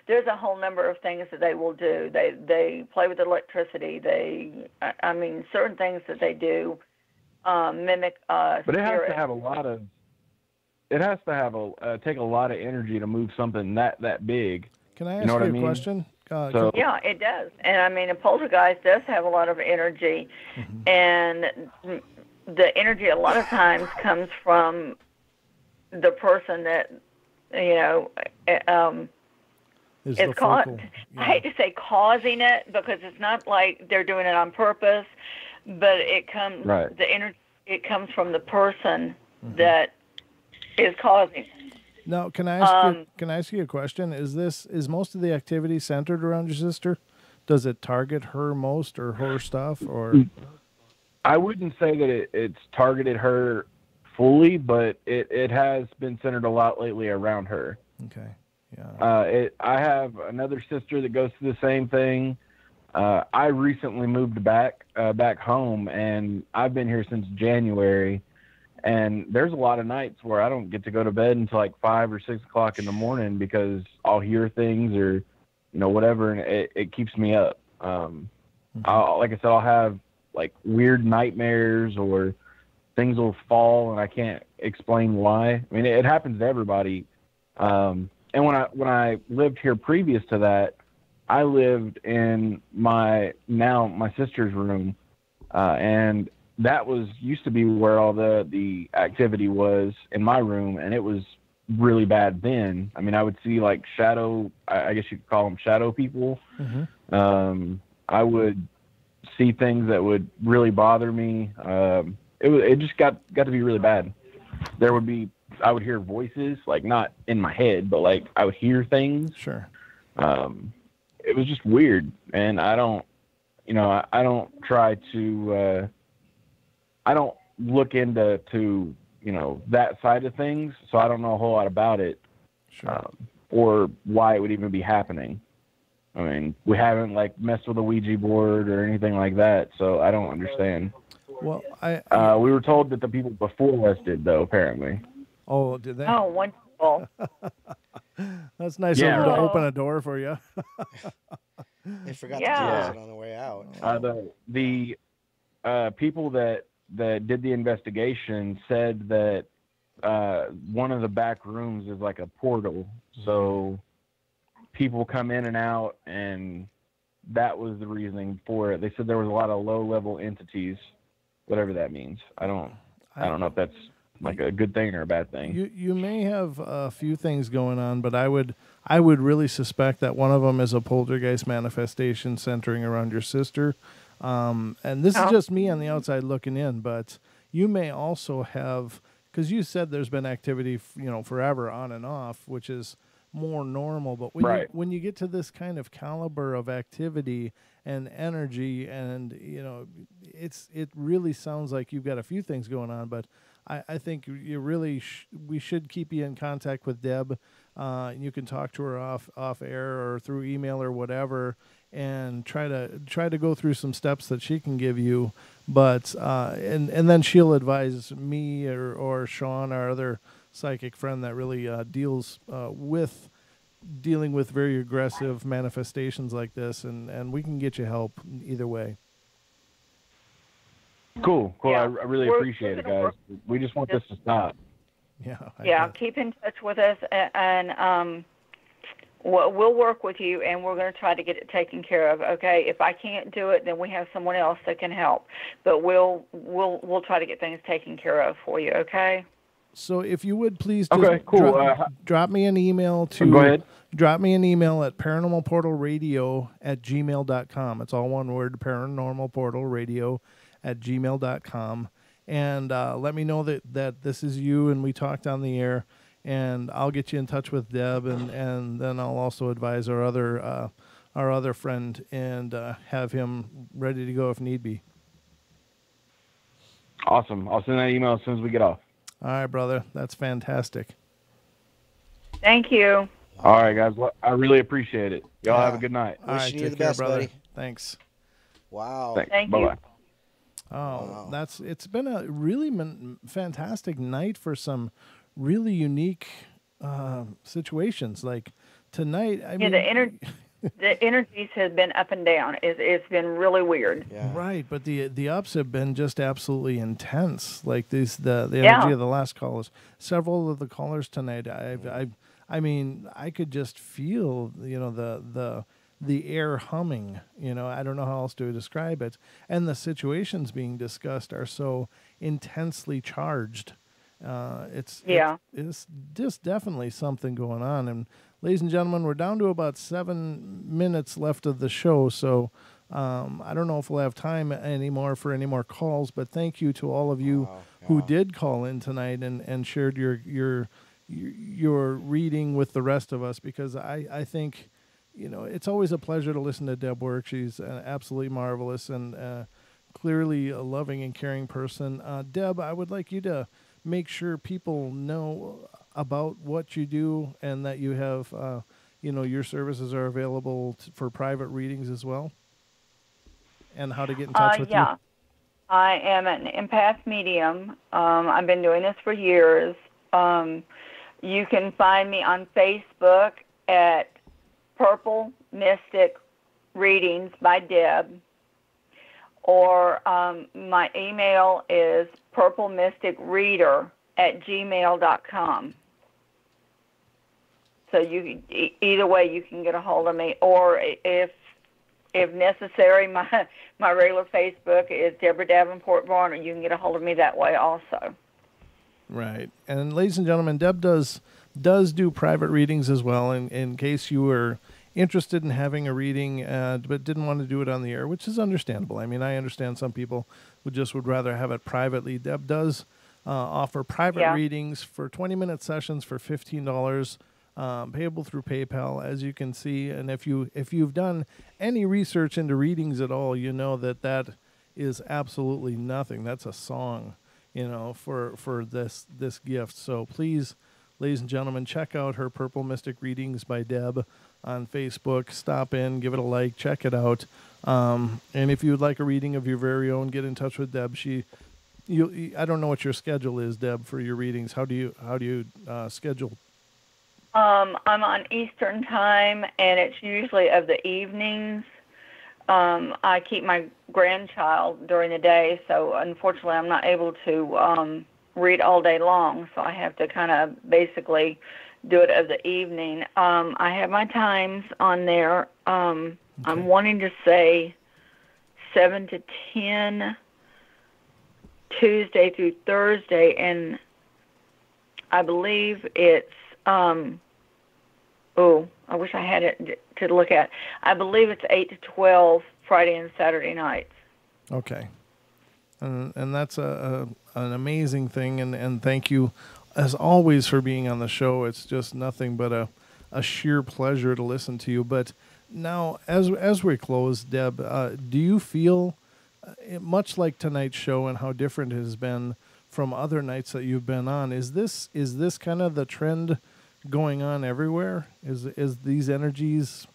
There's a whole number of things that they will do. They play with electricity. Certain things that they do mimic But it has spirit. to have a lot of. It has to have take a lot of energy to move something that big. Can I ask you know what I a mean? question? Yeah, it does. And a poltergeist does have a lot of energy. Mm-hmm. And the energy a lot of times comes from the person that, Is it's the called, focal, I hate to say causing it because it's not like they're doing it on purpose, but it comes, Right. the energy, it comes from the person that is causing it. Now, can I ask you a question? Is most of the activity centered around your sister? Does it target her most or her stuff or? I wouldn't say that it's targeted her fully, but it has been centered a lot lately around her. Okay. Yeah. I have another sister that goes through the same thing. I recently moved back home, and I've been here since January. And there's a lot of nights where I don't get to go to bed until like 5 or 6 o'clock in the morning because I'll hear things or, whatever, and it keeps me up. Like I said, I'll have like weird nightmares or things will fall and I can't explain why. I mean, it happens to everybody. And when I lived here previous to that, I lived in my sister's room, and that used to be where all the activity was in my room, and it was really bad then. I mean, I would see like I guess you could call them shadow people. Mm-hmm. I would see things that would really bother me. It just got to be really bad. I would hear voices, like not in my head, but like I would hear things. Sure. It was just weird, and I don't try to. I don't look into that side of things. So I don't know a whole lot about it, or why it would even be happening. I mean, we haven't like messed with a Ouija board or anything like that, so I don't understand. Well, we were told that the people before us did, though, apparently. Oh, did they? Oh, wonderful. That's nice Yeah, of them right. to open a door for you. They forgot to close it on the way out. The people that did the investigation said that one of the back rooms is like a portal, so people come in and out, and that was the reasoning for it. They said there was a lot of low-level entities, whatever that means. I don't know if that's like a good thing or a bad thing. You may have a few things going on, but I would really suspect that one of them is a poltergeist manifestation centering around your sister. And this is just me on the outside looking in, but you may also have, because you said there's been activity, forever on and off, which is more normal. But when you get to this kind of caliber of activity and energy, and it really sounds like you've got a few things going on. But I think you really we should keep you in contact with Deb. You can talk to her off air or through email or whatever, and try to go through some steps that she can give you. But and then she'll advise me or Sean, our other psychic friend that really deals with dealing with very aggressive manifestations like this, and we can get you help either way. Cool. Yeah. I really appreciate it, guys. We just want this to stop. Yeah. Keep in touch with us, and we'll work with you, and we're going to try to get it taken care of. Okay, if I can't do it, then we have someone else that can help. But we'll try to get things taken care of for you. Okay. So if you would please drop me an email to go ahead. Drop me an email at paranormalportalradio@gmail.com. It's all one word, paranormalportalradio@gmail.com. And let me know that this is you and we talked on the air, and I'll get you in touch with Deb, and then I'll also advise our other friend and have him ready to go if need be. Awesome. I'll send that email as soon as we get off. All right, brother. That's fantastic. Thank you. All right, guys. Well, I really appreciate it. Y'all have a good night. Wishing you the best, buddy. Thanks. Wow. Thanks. Thank Bye-bye. Oh, wow. It's been a really fantastic night for some really unique situations. Like tonight, I mean, the energies have been up and down. It's been really weird. Yeah. Right, but the ups have been just absolutely intense. Like the energy of the last callers. Several of the callers tonight, I mean, I could just feel the air humming. I don't know how else to describe it. And the situations being discussed are so intensely charged. It's just definitely something going on. And ladies and gentlemen, we're down to about 7 minutes left of the show, so I don't know if we'll have time anymore for any more calls, but thank you to all of you who did call in tonight and shared your reading with the rest of us, because I think it's always a pleasure to listen to Deb work. She's absolutely marvelous and clearly a loving and caring person. Deb, I would like you to make sure people know about what you do and that you have, your services are available for private readings as well, and how to get in touch with you. I am an empath medium. I've been doing this for years. You can find me on Facebook at Purple Mystic Readings by Deb, or my email is purplemysticreader@gmail.com. So either way you can get a hold of me, or if necessary, my regular Facebook is Deborah Davenport Varner. You can get a hold of me that way also. Right. And ladies and gentlemen, Deb does do private readings as well, in case you were interested in having a reading but didn't want to do it on the air, which is understandable. I mean, I understand some people would rather have it privately. Deb does offer private readings for 20-minute sessions for $15, payable through PayPal, as you can see. And if you've done any research into readings at all, you know that is absolutely nothing. That's a song. for this gift. So please, ladies and gentlemen, check out her Purple Mystic Readings by Deb on Facebook. Stop in, give it a like, check it out. And if you would like a reading of your very own, get in touch with Deb. I don't know what your schedule is, Deb, for your readings. How do you schedule? I'm on Eastern time, and it's usually of the evenings. I keep my grandchild during the day, so unfortunately I'm not able to read all day long, so I have to kind of basically do it of the evening. I have my times on there. I'm wanting to say 7 to 10, Tuesday through Thursday, and I believe it's, I wish I had it to look at. I believe it's 8 to 12 Friday and Saturday nights. Okay. And that's an amazing thing, and thank you, as always, for being on the show. It's just nothing but a sheer pleasure to listen to you. But now, as we close, Deb, do you feel, much like tonight's show and how different it has been from other nights that you've been on, is this kind of the trend going on everywhere? Is these energies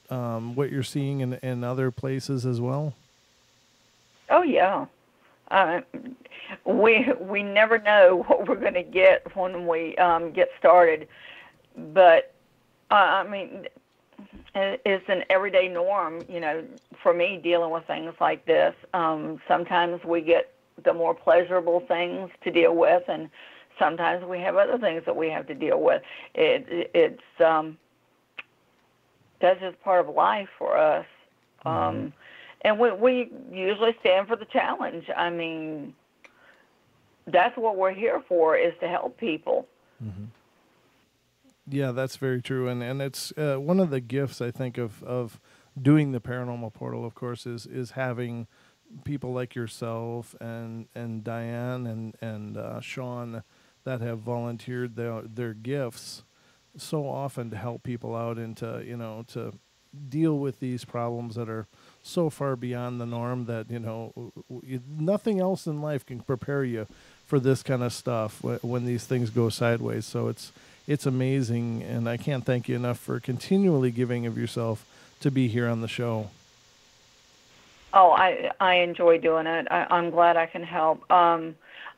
what you're seeing in other places as well? Oh yeah. We never know what we're going to get when we get started, but I mean, it's an everyday norm, for me, dealing with things like this. Sometimes we get the more pleasurable things to deal with, and sometimes we have other things that we have to deal with. It's that's just part of life for us. And we usually stand for the challenge. I mean, that's what we're here for, is to help people. Mm-hmm. Yeah, that's very true. And it's one of the gifts, I think, of doing the Paranormal Portal, of course, is having people like yourself and Diane and Sean that have volunteered their gifts so often to help people out and to deal with these problems that are so far beyond the norm that nothing else in life can prepare you for this kind of stuff when these things go sideways. So it's amazing, and I can't thank you enough for continually giving of yourself to be here on the show. Oh, I enjoy doing it. I'm glad I can help.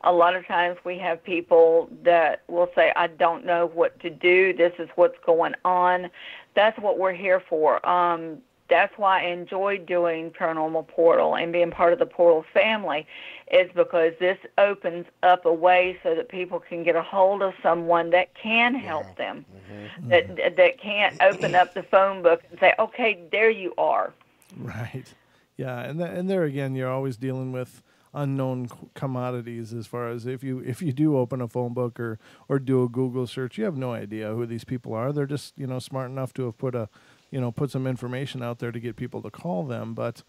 A lot of times we have people that will say, I don't know what to do. This is what's going on. That's what we're here for. That's why I enjoy doing Paranormal Portal and being part of the Portal family, is because this opens up a way so that people can get a hold of someone that can help them, that can't open up the phone book and say, okay, there you are. Right. Yeah, and there again, you're always dealing with unknown commodities as far as if you do open a phone book or do a Google search, you have no idea who these people are. They're just smart enough to have put some information out there to get people to call them. But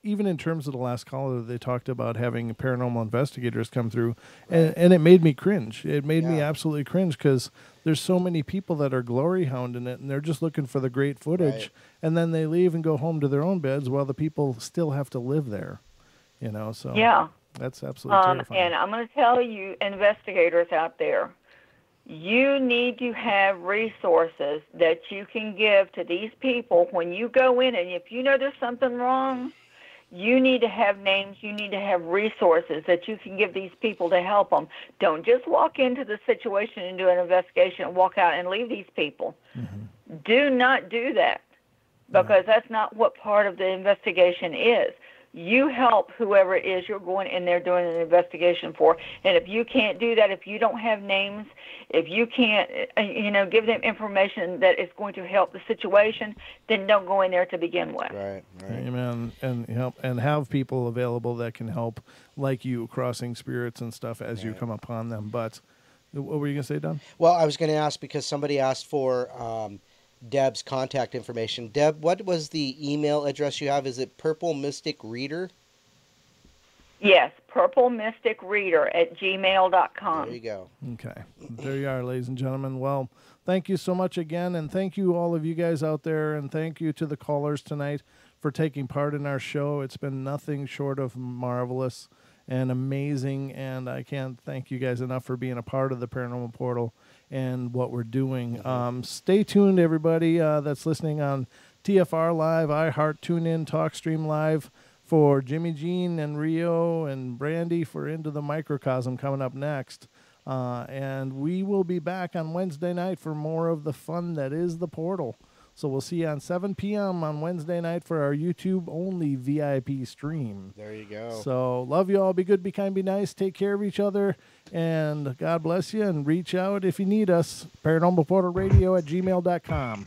even in terms of the last caller, they talked about having paranormal investigators come through, and it made me cringe. It made me absolutely cringe, because there's so many people that are glory hounding it, and they're just looking for the great footage, and then they leave and go home to their own beds while the people still have to live there. So that's absolutely terrifying. And I'm going to tell you, investigators out there, you need to have resources that you can give to these people when you go in, and if you know there's something wrong, you need to have names, you need to have resources that you can give these people to help them. Don't just walk into the situation and do an investigation and walk out and leave these people. Mm-hmm. Do not do that, because that's not what part of the investigation is. You help whoever it is you're going in there doing an investigation for. And if you can't do that, if you don't have names, if you can't, give them information that is going to help the situation, then don't go in there to begin with. Right. Amen. And have people available that can help, like you, crossing spirits and stuff as you come upon them. But what were you going to say, Don? Well, I was going to ask, because somebody asked for Deb's contact information. Deb, what was the email address you have? Is it Purple Mystic Reader? Yes, purplemysticreader@gmail.com. There you go. Okay. There you are, ladies and gentlemen. Well, thank you so much again, and thank you all of you guys out there, and thank you to the callers tonight for taking part in our show. It's been nothing short of marvelous, and amazing. And I can't thank you guys enough for being a part of the Paranormal Portal and what we're doing. Stay tuned, everybody that's listening on TFR Live, iHeart, TuneIn, TalkStream Live, for Jimmy Jean and Rio and Brandy for Into the Microcosm coming up next. And we will be back on Wednesday night for more of the fun that is the Portal. So we'll see you on 7 p.m. on Wednesday night for our YouTube-only VIP stream. There you go. So love you all. Be good, be kind, be nice. Take care of each other. And God bless you. And reach out if you need us. ParanormalPortalRadio@gmail.com.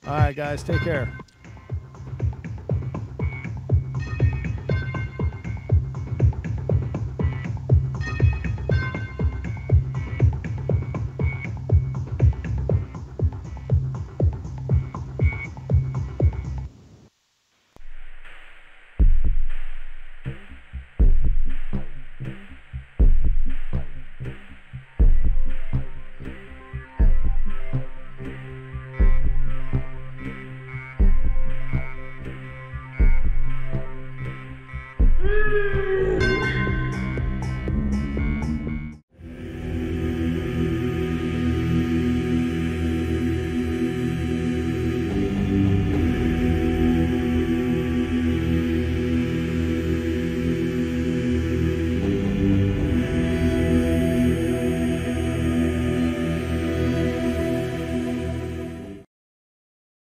All right, guys. Take care.